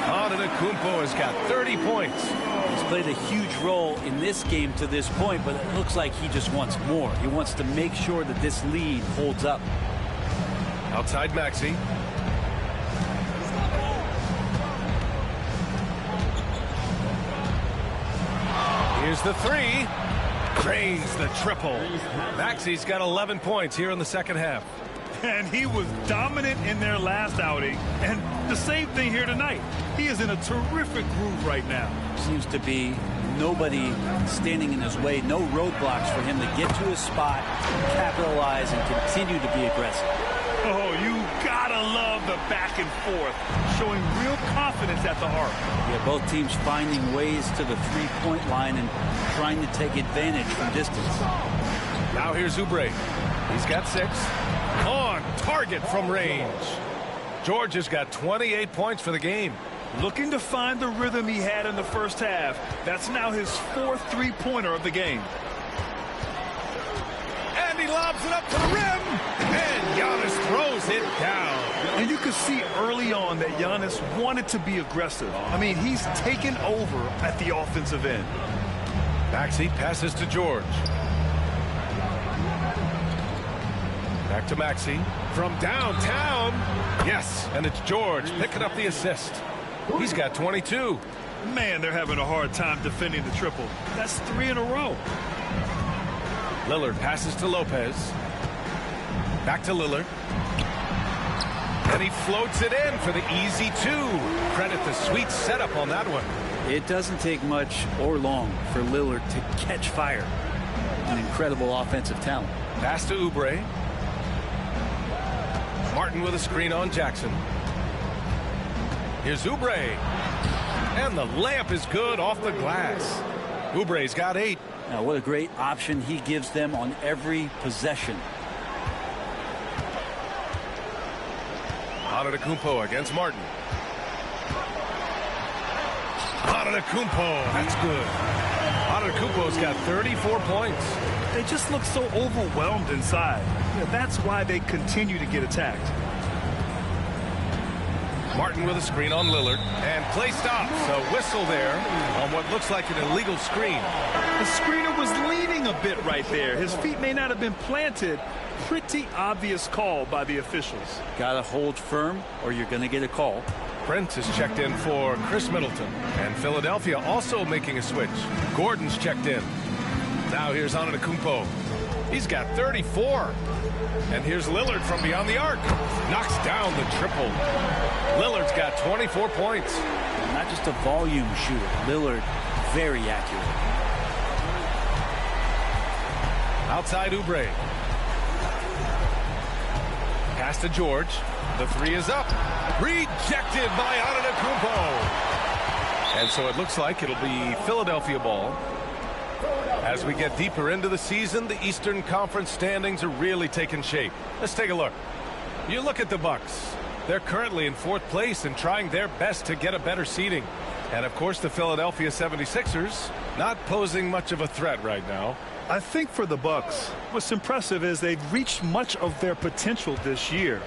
Antetokounmpo has got 30 points. He's played a huge role in this game to this point, but it looks like he just wants more. He wants to make sure that this lead holds up. Outside Maxey. Here's the 3. Drains the triple. Maxey's got 11 points here in the second half. And he was dominant in their last outing. And the same thing here tonight. He is in a terrific groove right now. Seems to be nobody standing in his way. No roadblocks for him to get to his spot, capitalize, and continue to be aggressive. Oh, you gotta love the back and forth, showing real confidence at the arc. Yeah, both teams finding ways to the three-point line and trying to take advantage from distance. Now here's Oubre. He's got 6. On target from range. George has got 28 points for the game. Looking to find the rhythm he had in the first half. That's now his 4th three-pointer of the game. And he lobs it up to the rim. And Giannis throws it down. And you could see early on that Giannis wanted to be aggressive. I mean, he's taken over at the offensive end. Maxey passes to George. Back to Maxey from downtown. Yes, and it's George picking up the assist. He's got 22. Man, they're having a hard time defending the triple. That's 3 in a row. Lillard passes to Lopez. Back to Lillard. And he floats it in for the easy 2. Credit the sweet setup on that one. It doesn't take much or long for Lillard to catch fire. An incredible offensive talent. Pass to Oubre. Martin with a screen on Jackson. Here's Oubre. And the layup is good off the glass. Oubre's got 8. Now, what a great option he gives them on every possession. Antetokounmpo against Martin. Antetokounmpo, that's good. Antetokounmpo's got 34 points. They just look so overwhelmed inside. That's why they continue to get attacked. Martin with a screen on Lillard. And play stops. A whistle there on what looks like an illegal screen. The screener was leaning a bit right there. His feet may not have been planted. Pretty obvious call by the officials. Gotta hold firm or you're gonna get a call. Prince is checked in for Chris Middleton. And Philadelphia also making a switch. Gordon's checked in. Now here's Antetokounmpo. He's got 34. And here's Lillard from beyond the arc. Knocks down the triple. Lillard's got 24 points. Not just a volume shooter. Lillard, very accurate. Outside Oubre. Pass to George. The 3 is up. Rejected by Antetokounmpo. And so it looks like it'll be Philadelphia ball. As we get deeper into the season, the Eastern Conference standings are really taking shape. Let's take a look. You look at the Bucks. They're currently in 4th place and trying their best to get a better seeding. And of course, the Philadelphia 76ers not posing much of a threat right now. I think for the Bucks, what's impressive is they've reached much of their potential this year.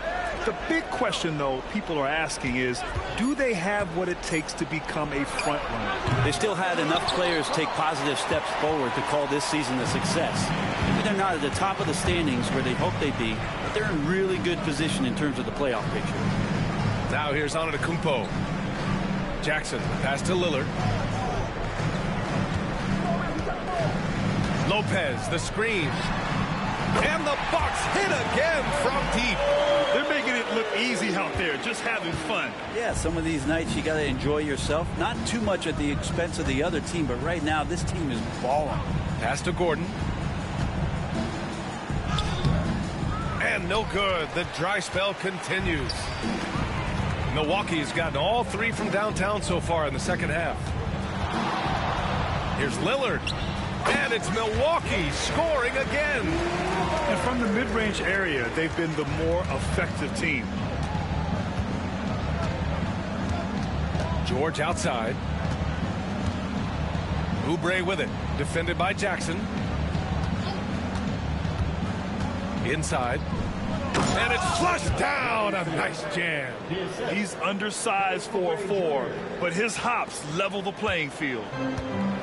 The big question, though, people are asking is, do they have what it takes to become a front runner? They still had enough players take positive steps forward to call this season a success. Maybe they're not at the top of the standings where they hope they'd be, but they're in really good position in terms of the playoff picture. Now here's Antetokounmpo. Jackson, pass to Lillard. Lopez, the screen. And the Bucks hit again from deep. They're making it look easy out there, just having fun. Yeah, some of these nights you got to enjoy yourself. Not too much at the expense of the other team, but right now this team is balling. Pass to Gordon. And no good. The dry spell continues. Milwaukee has gotten all 3 from downtown so far in the second half. Here's Lillard. And it's Milwaukee scoring again. And from the mid-range area, they've been the more effective team. George outside. Oubre with it. Defended by Jackson. Inside. And it's flushed down. A nice jam. He's undersized for a 4, but his hops level the playing field.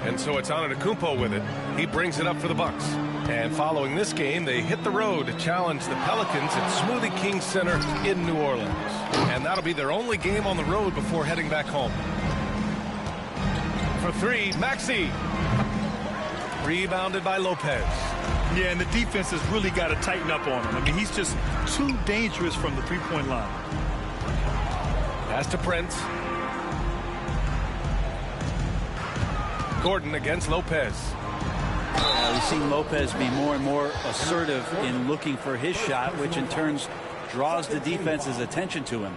And so it's Antetokounmpo with it. He brings it up for the Bucks. And following this game, they hit the road to challenge the Pelicans at Smoothie King Center in New Orleans. And that'll be their only game on the road before heading back home. For 3, Maxey. Rebounded by Lopez. Yeah, and the defense has really got to tighten up on him. I mean, he's just too dangerous from the three-point line. Pass to Prince. Gordon against Lopez. We've seen Lopez be more and more assertive in looking for his shot, which in turn draws the defense's attention to him.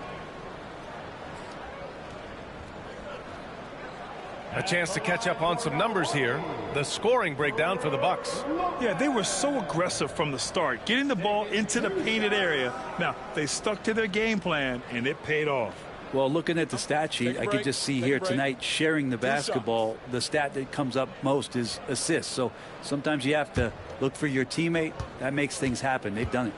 A chance to catch up on some numbers here. The scoring breakdown for the Bucks. Yeah, they were so aggressive from the start, getting the ball into the painted area. Now, they stuck to their game plan, and it paid off. Well, looking at the stat sheet, I could just see here tonight sharing the basketball. The stat that comes up most is assists. So sometimes you have to look for your teammate. That makes things happen. They've done it.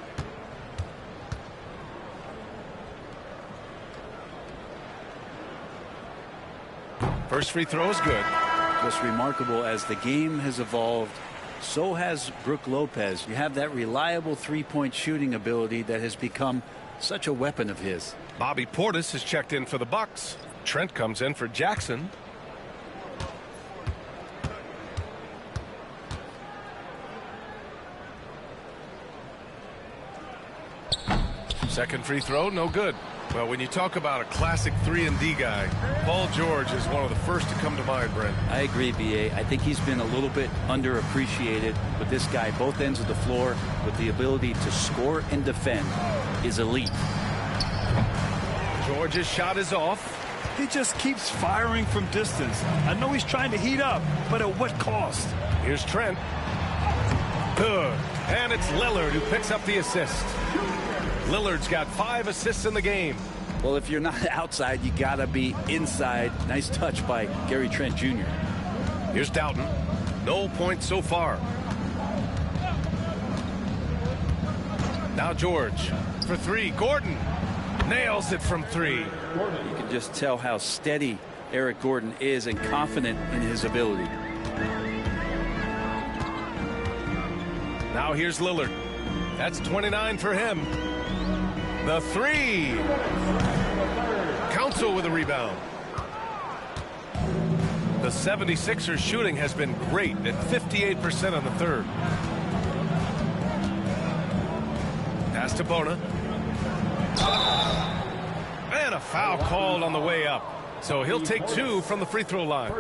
First free throw is good. Just remarkable, as the game has evolved, so has Brook Lopez. You have that reliable three-point shooting ability that has become such a weapon of his. Bobby Portis has checked in for the Bucks. Trent comes in for Jackson. Second free throw, no good. Well, when you talk about a classic 3-and-D guy, Paul George is one of the first to come to mind, Brent. I agree, B.A. I think he's been a little bit underappreciated, but this guy, both ends of the floor, with the ability to score and defend, is elite. George's shot is off. He just keeps firing from distance. I know he's trying to heat up, but at what cost? Here's Trent. Good. And it's Lillard who picks up the assist. Lillard's got 5 assists in the game. Well, if you're not outside, you got to be inside. Nice touch by Gary Trent Jr. Here's Doughton. No points so far. Now George for 3. Gordon nails it from 3. You can just tell how steady Eric Gordon is and confident in his ability. Now here's Lillard. That's 29 for him. The 3. Council with a rebound. The 76ers shooting has been great at 58% on the third. Pass to Bona. And a foul called on the way up. So he'll take 2 from the free throw line.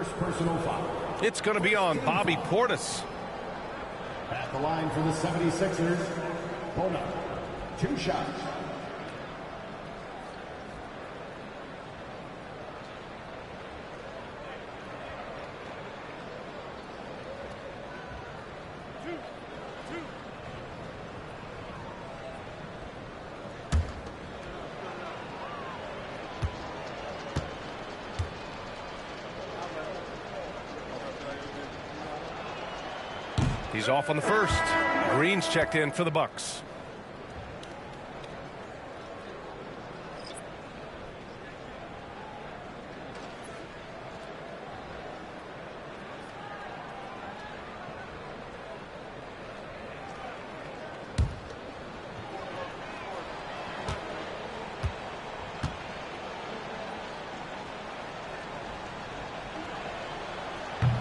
It's going to be on Bobby Portis. At the line for the 76ers, Bona, 2 shots. He's off on the first. Green's checked in for the Bucks.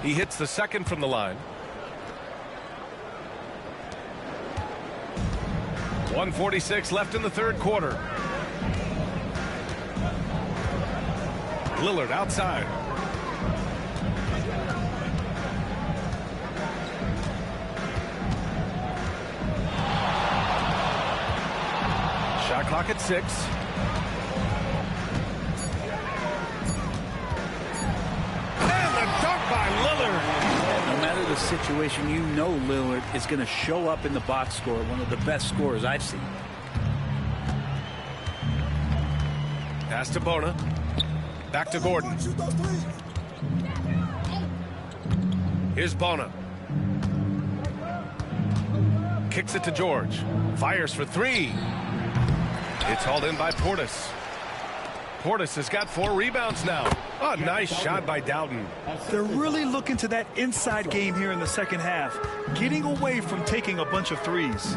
He hits the second from the line. 1:46 left in the third quarter. Lillard outside. Shot clock at 6. And the dunk by Lillard. No matter the situation, you know Lillard is going to show up in the box score, one of the best scorers I've seen. Pass to Bona. Back to Gordon. Here's Bona. Kicks it to George. Fires for 3. It's hauled in by Portis. Portis has got 4 rebounds now. Oh, nice shot by Doughton. They're really looking to that inside game here in the second half, getting away from taking a bunch of threes.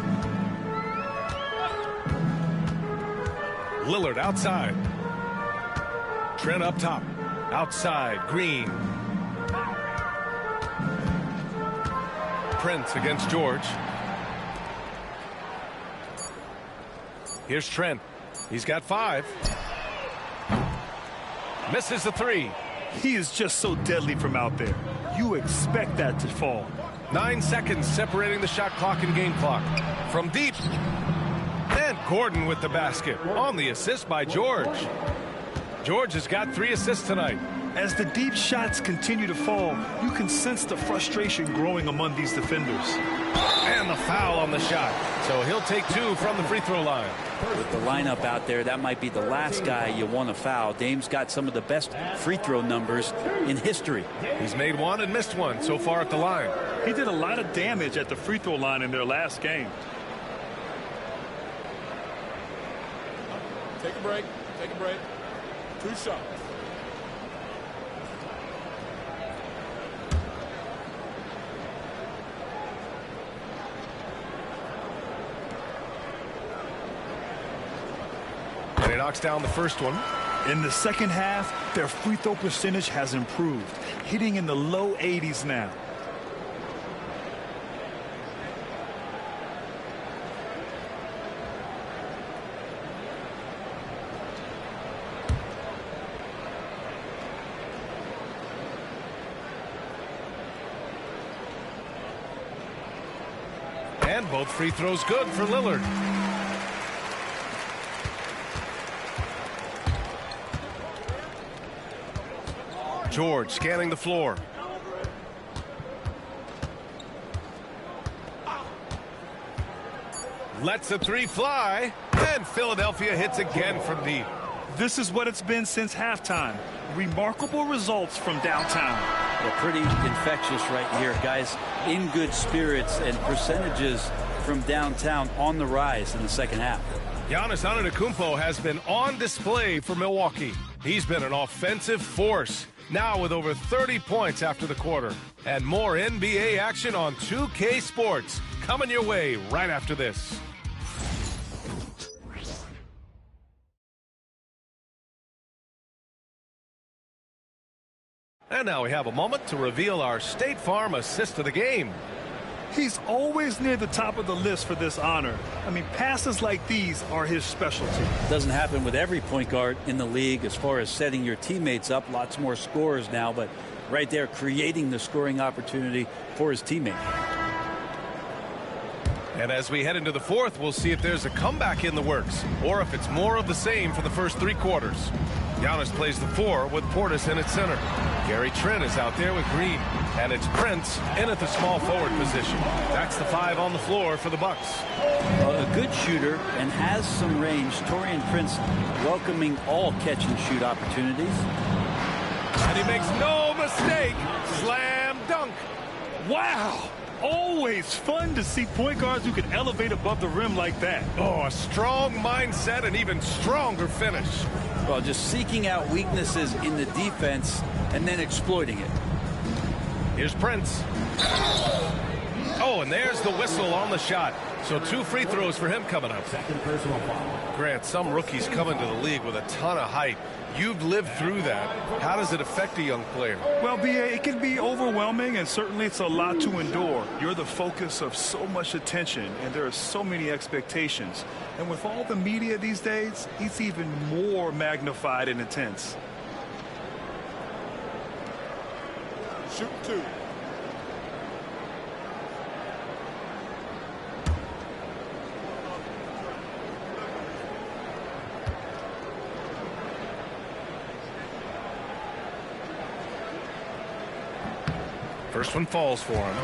Lillard outside. Trent up top. Outside, Green. Prince against George. Here's Trent. He's got 5. Misses the 3. He is just so deadly from out there. You expect that to fall. 9 seconds separating the shot clock and game clock. From deep. And Gordon with the basket on the assist by George. George has got 3 assists tonight. As the deep shots continue to fall, you can sense the frustration growing among these defenders. And the foul on the shot. So he'll take 2 from the free throw line. With the lineup out there, that might be the last guy you want to foul. Dame's got some of the best free throw numbers in history. He's made 1 and missed 1 so far at the line. He did a lot of damage at the free throw line in their last game. Take a break. Take a break. 2 shots. And he knocks down the first one. In the second half, their free throw percentage has improved, hitting in the low 80s now. And both free throws good for Lillard. George scanning the floor. Lets the 3 fly. And Philadelphia hits again from deep. This is what it's been since halftime. Remarkable results from downtown. They're pretty infectious right here, guys. In good spirits, and percentages from downtown on the rise in the second half. Giannis Antetokounmpo has been on display for Milwaukee. He's been an offensive force. Now with over 30 points after the quarter. And more NBA action on 2K Sports. Coming your way right after this. And now we have a moment to reveal our State Farm assist of the game. He's always near the top of the list for this honor. I mean, passes like these are his specialty. Doesn't happen with every point guard in the league as far as setting your teammates up. Lots more scorers now, but right there creating the scoring opportunity for his teammate. And as we head into the fourth, we'll see if there's a comeback in the works or if it's more of the same for the first 3 quarters. Giannis plays the 4 with Portis in at center. Gary Trent is out there with Green. And it's Prince in at the small forward position. That's the 5 on the floor for the Bucks. A good shooter and has some range. Taurean Prince welcoming all catch-and-shoot opportunities. And he makes no mistake. Slam dunk. Wow. Always fun to see point guards who can elevate above the rim like that. Oh, a strong mindset and even stronger finish. Well, just seeking out weaknesses in the defense and then exploiting it. Here's Prince. Oh, and there's the whistle on the shot. So 2 free throws for him coming up. Second personal foul. Grant, some rookies come into the league with a ton of hype. You've lived through that. How does it affect a young player? Well, B.A., it can be overwhelming, and certainly it's a lot to endure. You're the focus of so much attention, and there are so many expectations. And with all the media these days, it's even more magnified and intense. Shoot 2. First one falls for him.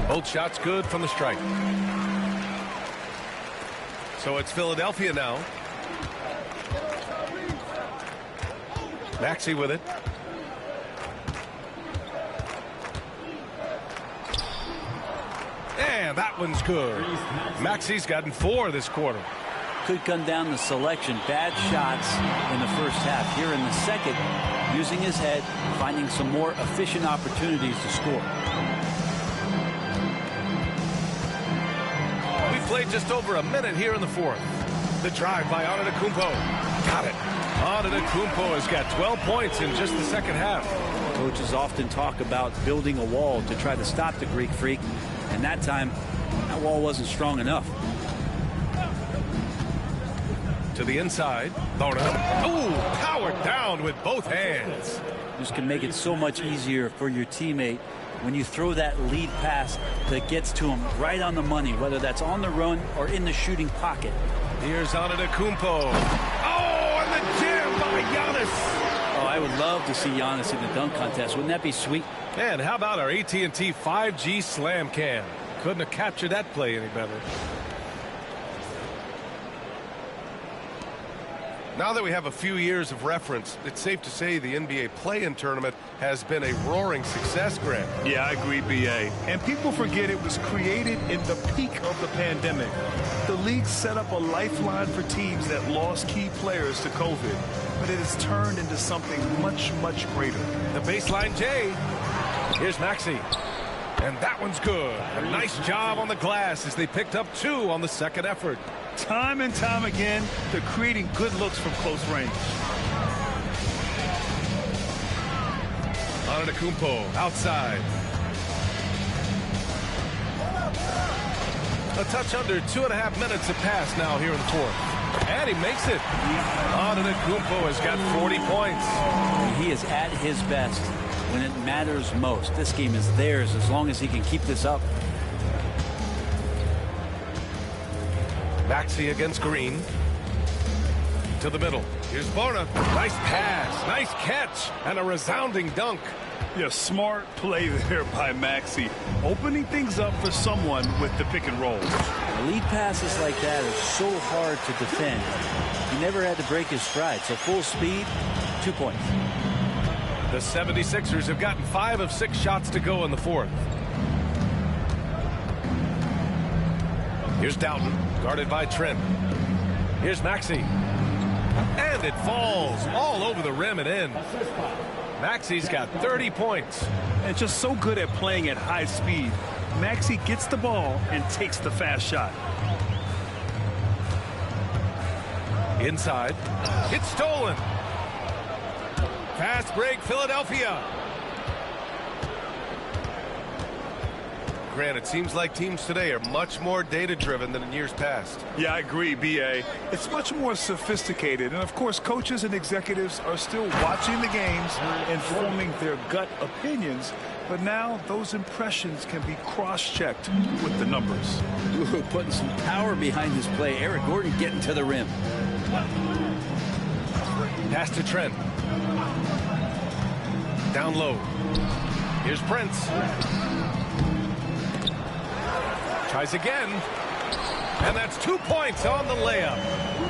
Both shots good from the strike. So it's Philadelphia now. Maxey with it. And that one's good. Maxey's gotten 4 this quarter. Could come down to selection. Bad shots in the first half. Here in the second, using his head, finding some more efficient opportunities to score. Played just over a minute here in the fourth. The drive by Antetokounmpo. Got it. Antetokounmpo has got 12 points in just the second half. Coaches often talk about building a wall to try to stop the Greek Freak, and that time, that wall wasn't strong enough. To the inside. Bona. Ooh, powered down with both hands. This can make it so much easier for your teammate when you throw that lead pass that gets to him right on the money, whether that's on the run or in the shooting pocket. Here's Antetokounmpo. Oh, and the jam by Giannis. Oh, I would love to see Giannis in the dunk contest. Wouldn't that be sweet? And how about our AT&T 5G slam cam? Couldn't have captured that play any better. Now that we have a few years of reference, it's safe to say the NBA play-in tournament has been a roaring success, Grant. Yeah, I agree, B.A. And people forget it was created in the peak of the pandemic. The league set up a lifeline for teams that lost key players to COVID, but it has turned into something much, much greater. The baseline J. Here's Maxey. And that one's good. A nice job on the glass as they picked up 2 on the second effort. Time and time again, they're creating good looks from close range. Antetokounmpo outside. A touch under 2.5 minutes have passed now here in the fourth. And he makes it. Antetokounmpo has got 40 points. He is at his best when it matters most. This game is theirs as long as he can keep this up. Maxey against Green. To the middle. Here's Bona. Nice pass. Nice catch. And a resounding dunk. Yeah, smart play there by Maxey. Opening things up for someone with the pick and roll. Lead passes like that are so hard to defend. He never had to break his stride. So full speed, 2 points. The 76ers have gotten 5 of 6 shots to go in the fourth. Here's Doughton, guarded by Trent. Here's Maxey. And it falls all over the rim and in. Maxey's got 30 points. And just so good at playing at high speed. Maxey gets the ball and takes the fast shot. Inside. It's stolen. Fast break, Philadelphia. Grant, it seems like teams today are much more data-driven than in years past. Yeah, I agree, B.A. It's much more sophisticated. And, of course, coaches and executives are still watching the games and forming their gut opinions. But now those impressions can be cross-checked with the numbers. Ooh, putting some power behind this play. Eric Gordon getting to the rim. Pass to Trent. Down low. Here's Prince. Tries again. And that's 2 points on the layup.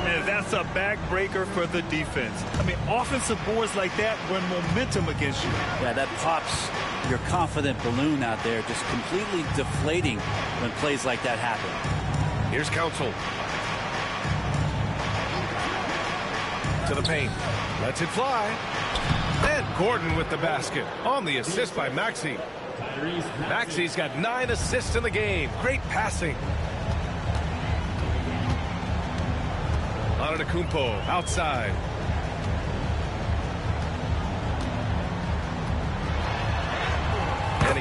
And that's a backbreaker for the defense. I mean, offensive boards like that run momentum against you. Yeah, that pops your confident balloon out there, just completely deflating when plays like that happen. Here's Council. To the paint. Lets it fly. And Gordon with the basket on the assist by Maxey. Maxey's got 9 assists in the game. Great passing. Antetokounmpo outside.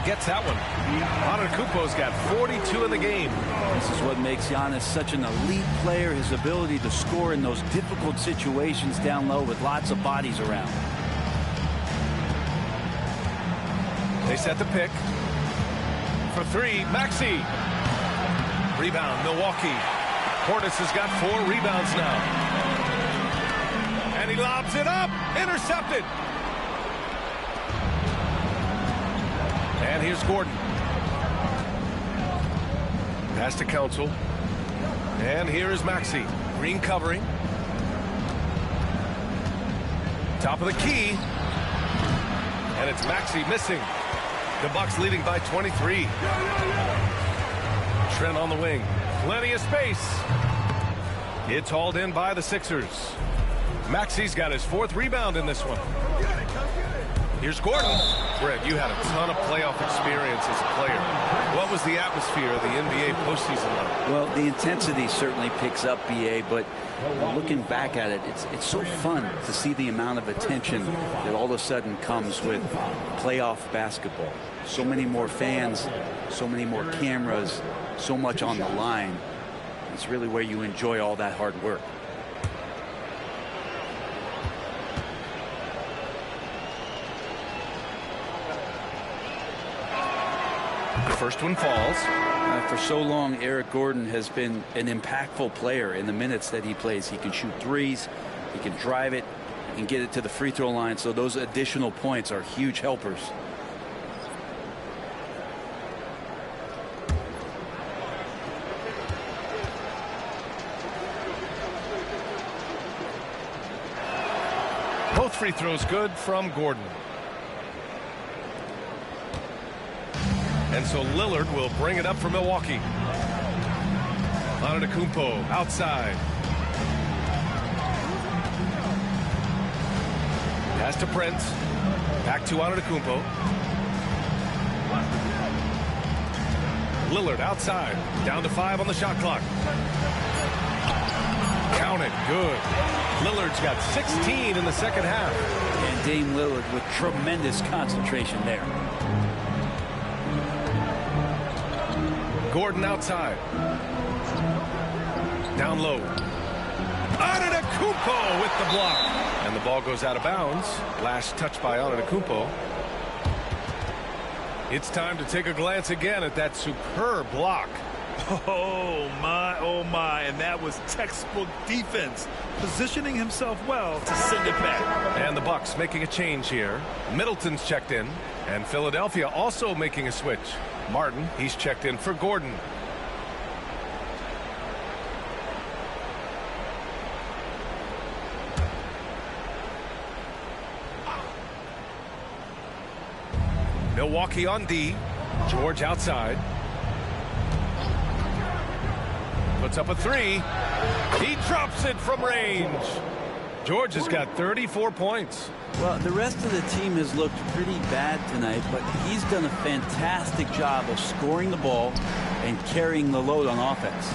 and gets that one. Antetokounmpo's got 42 in the game. This is what makes Giannis such an elite player, his ability to score in those difficult situations down low with lots of bodies around. They set the pick. For three, Maxey. Rebound, Milwaukee. Portis has got 4 rebounds now. And he lobs it up. Intercepted. And here's Gordon. Pass to Council. And here is Maxey. Green covering. Top of the key. And it's Maxey missing. The Bucks leading by 23. Trent on the wing. Plenty of space. It's hauled in by the Sixers. Maxey's got his 4th rebound in this one. Here's Gordon. Brett, you had a ton of playoff experience as a player. What was the atmosphere of the NBA postseason like? Well, the intensity certainly picks up, BA, but looking back at it, it's so fun to see the amount of attention that all of a sudden comes with playoff basketball. So many more fans, so many more cameras, so much on the line. It's really where you enjoy all that hard work. The first one falls. For so long, Eric Gordon has been an impactful player in the minutes that he plays. He can shoot threes, he can drive it, he can get it to the free throw line, so those additional points are huge helpers. Both free throws good from Gordon. And so Lillard will bring it up for Milwaukee. Antetokounmpo outside. Pass to Prince. Back to Antetokounmpo. Lillard outside. Down to 5 on the shot clock. Count it. Good. Lillard's got 16 in the second half. And Dame Lillard with tremendous concentration there. Gordon outside. Down low. Antetokounmpo with the block. And the ball goes out of bounds. Last touch by Antetokounmpo. It's time to take a glance again at that superb block. Oh my, and that was textbook defense, positioning himself well to send it back. And the Bucks making a change here. Middleton's checked in, and Philadelphia also making a switch. Martin, he's checked in for Gordon. Milwaukee on D. George outside. Puts up a 3. He drops it from range. George has got 34 points. Well, the rest of the team has looked pretty bad tonight, but he's done a fantastic job of scoring the ball and carrying the load on offense.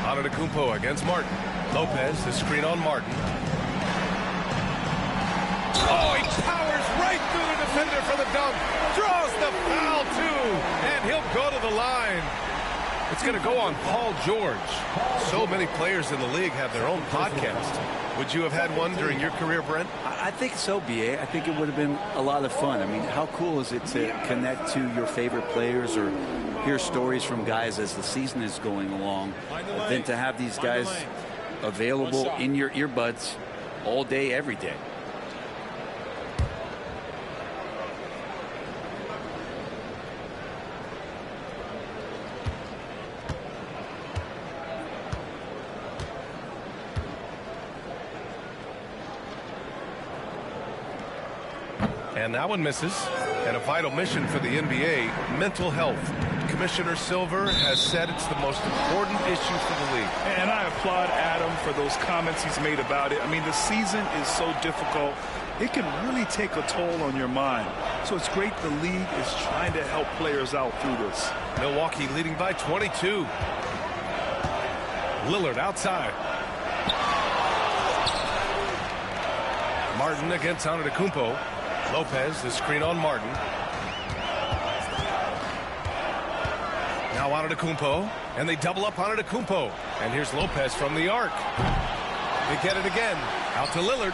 Antetokounmpo against Martin. Lopez, the screen on Martin. Oh, he powers right through the defender for the dunk. Draws the foul, too. And he'll go to the line. It's going to go on Paul George. So many players in the league have their own podcast. Would you have had one during your career, Brent? I think so, BA. I think it would have been a lot of fun. I mean, how cool is it to connect to your favorite players or hear stories from guys as the season is going along, than to have these guys available in your earbuds all day, every day. And that one misses. And a vital mission for the NBA, mental health. Commissioner Silver has said it's the most important issue for the league. And I applaud Adam for those comments he's made about it. I mean, the season is so difficult. It can really take a toll on your mind. So it's great the league is trying to help players out through this. Milwaukee leading by 22. Lillard outside. Martin against Antetokounmpo. Lopez, the screen on Martin. Now on Antetokounmpo, and they double up on Antetokounmpo. And here's Lopez from the arc. They get it again. Out to Lillard.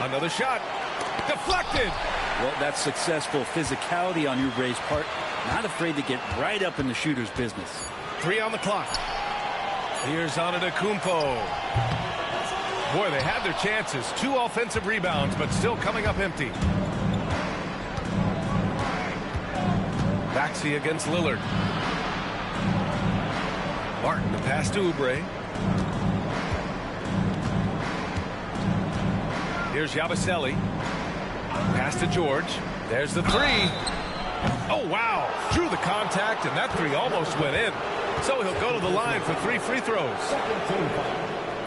Another shot. Deflected. Well, that's successful physicality on Oubre's part. Not afraid to get right up in the shooter's business. 3 on the clock. Here's Antetokounmpo. Boy, they had their chances. 2 offensive rebounds, but still coming up empty. Maxey against Lillard. Martin, the pass to Oubre. Here's Yabusele. Pass to George. There's the 3. Oh, wow. Drew the contact, and that 3 almost went in. So he'll go to the line for 3 free throws.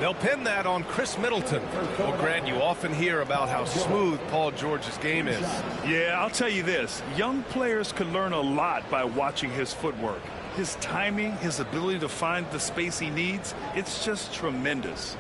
They'll pin that on Chris Middleton. Well, Grant, you often hear about how smooth Paul George's game is. Yeah, I'll tell you this. Young players could learn a lot by watching his footwork. His timing, his ability to find the space he needs, it's just tremendous.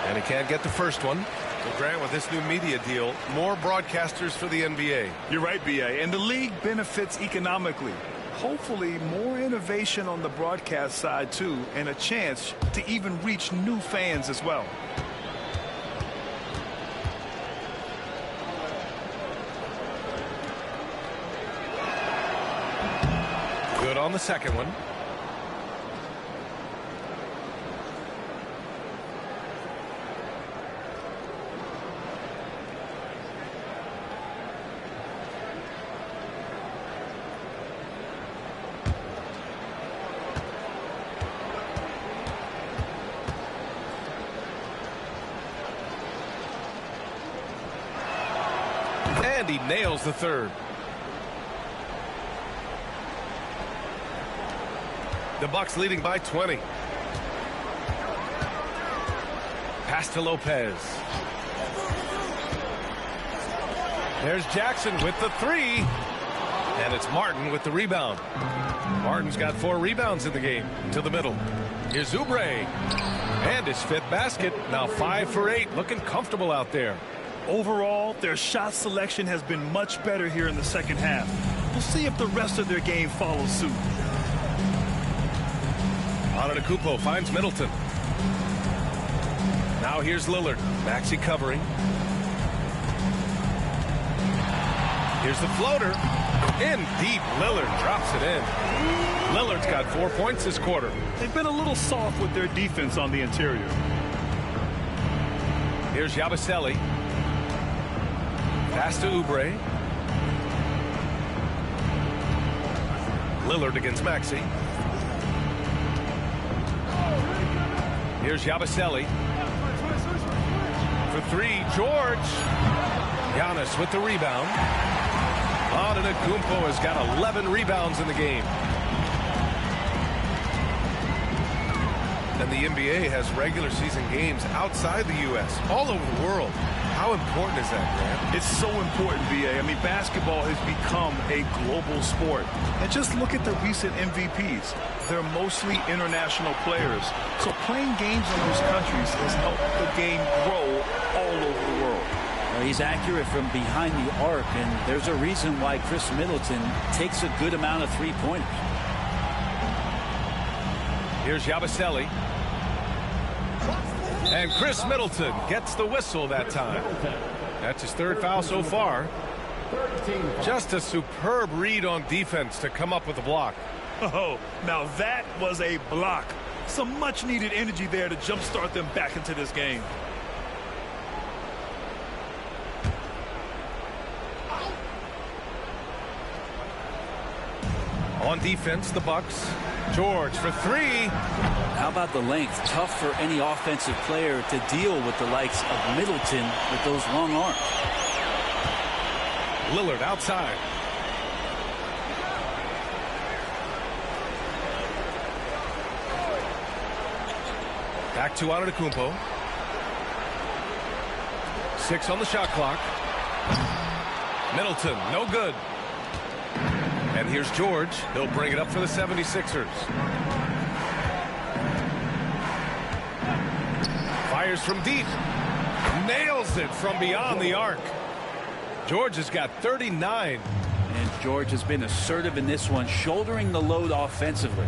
And he can't get the first one. Well, Grant, with this new media deal, more broadcasters for the NBA. You're right, B.A., and the league benefits economically. Hopefully, more innovation on the broadcast side, too, and a chance to even reach new fans as well. Good on the second one. And he nails the third. The Bucks leading by 20. Pass to Lopez. There's Jackson with the 3. And it's Martin with the rebound. Martin's got 4 rebounds in the game. To the middle. Here's Oubre. And his 5th basket. Now 5 for 8. Looking comfortable out there. Overall, their shot selection has been much better here in the second half. We'll see if the rest of their game follows suit. Antetokounmpo finds Middleton. Now here's Lillard. Maxey covering. Here's the floater. In deep. Lillard drops it in. Lillard's got 4 points this quarter. They've been a little soft with their defense on the interior. Here's Yabusele. Pass to Oubre. Lillard against Maxey. Here's Yabusele. For 3, George. Giannis with the rebound. Antetokounmpo has got 11 rebounds in the game. And the NBA has regular season games outside the U.S., all over the world. How important is that, Grant? It's so important, B.A. I mean, basketball has become a global sport. And just look at the recent MVPs. They're mostly international players. So playing games in those countries has helped the game grow all over the world. Well, he's accurate from behind the arc, and there's a reason why Chris Middleton takes a good amount of three-pointers. Here's Yabusele. And Chris Middleton gets the whistle that time. That's his 3rd foul so far. Just a superb read on defense to come up with a block. Oh, now that was a block. Some much-needed energy there to jumpstart them back into this game. On defense, the Bucks. George for 3. How about the length? Tough for any offensive player to deal with the likes of Middleton with those long arms. Lillard outside. Back to Antetokounmpo. 6 on the shot clock. Middleton, no good. And here's George. He'll bring it up for the 76ers. Fires from deep. Nails it from beyond the arc. George has got 39. And George has been assertive in this one, shouldering the load offensively.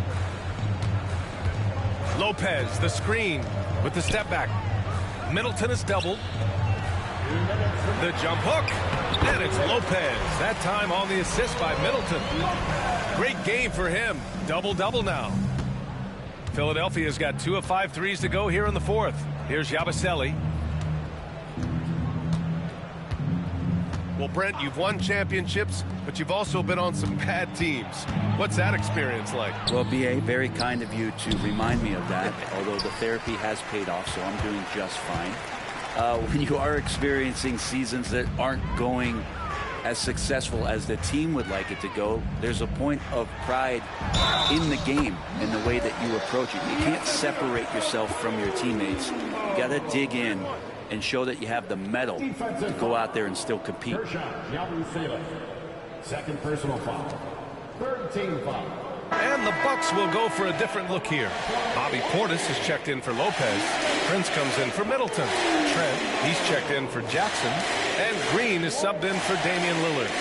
Lopez, the screen with the step back. Middleton is doubled. The jump hook. And it's Lopez. That time on the assist by Middleton. Great game for him. Double-double now. Philadelphia's got 2 of 5 threes to go here in the fourth. Here's Yabusele. Well, Brent, you've won championships, but you've also been on some bad teams. What's that experience like? Well, B.A., very kind of you to remind me of that, although the therapy has paid off, so I'm doing just fine. When you are experiencing seasons that aren't going as successful as the team would like it to go, there's a point of pride in the game and the way that you approach it. You can't separate yourself from your teammates. You got to dig in and show that you have the mettle to go out there and still compete. Second personal foul. Third team foul. And the Bucks will go for a different look here. Bobby Portis has checked in for Lopez. Prince comes in for Middleton. Trent, he's checked in for Jackson. And Green is subbed in for Damian Lillard.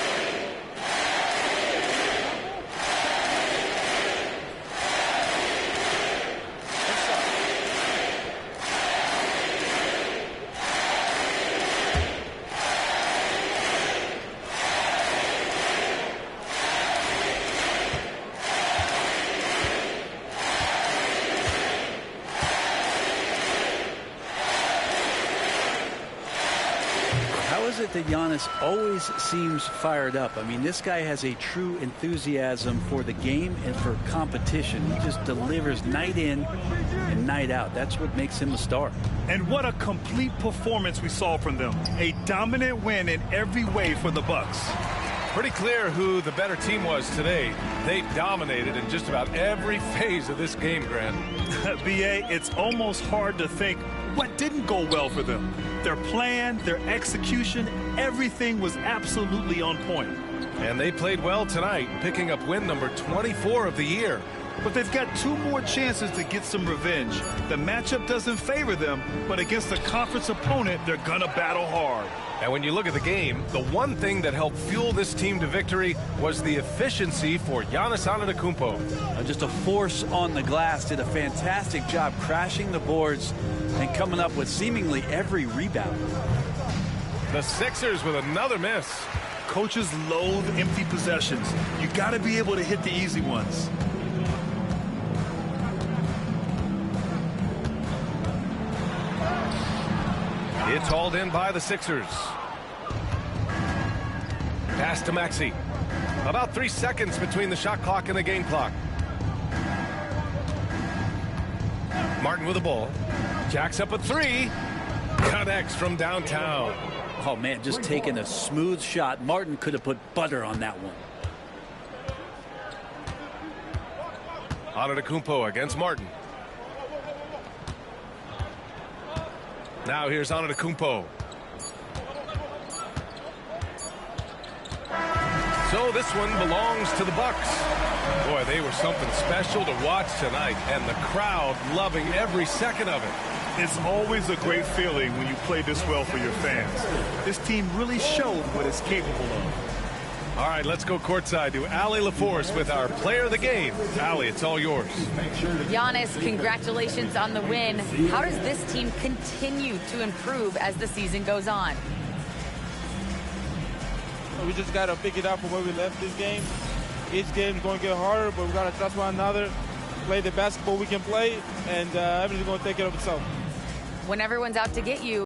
That Giannis always seems fired up. I mean, this guy has a true enthusiasm for the game and for competition. He just delivers night in and night out. That's what makes him a star. And what a complete performance we saw from them. A dominant win in every way for the Bucks. Pretty clear who the better team was today. They dominated in just about every phase of this game, Grant. B.A., it's almost hard to think what didn't go well for them. Their plan, their execution, everything was absolutely on point. And they played well tonight, picking up win number 24 of the year. But they've got 2 more chances to get some revenge. The matchup doesn't favor them, but against a conference opponent, they're gonna battle hard. And when you look at the game, the one thing that helped fuel this team to victory was the efficiency for Giannis Antetokounmpo. Just a force on the glass, did a fantastic job crashing the boards and coming up with seemingly every rebound. The Sixers with another miss. Coaches loathe empty possessions. You got to be able to hit the easy ones. It's hauled in by the Sixers. Pass to Maxey. About 3 seconds between the shot clock and the game clock. Martin with the ball. Jacks up a 3. Connects from downtown. Oh, man, just taking a smooth shot. Martin could have put butter on that one. Antetokounmpo against Martin. Now here's Antetokounmpo. So this one belongs to the Bucks. Boy, they were something special to watch tonight, and the crowd loving every second of it. It's always a great feeling when you play this well for your fans. This team really showed what it's capable of. All right, let's go courtside to Allie LaForce with our player of the game. Allie, it's all yours. Giannis, congratulations on the win. How does this team continue to improve as the season goes on? We just got to pick it up from where we left this game. Each game is going to get harder, but we got to trust one another, play the basketball we can play, and everything's going to take care of itself. When everyone's out to get you,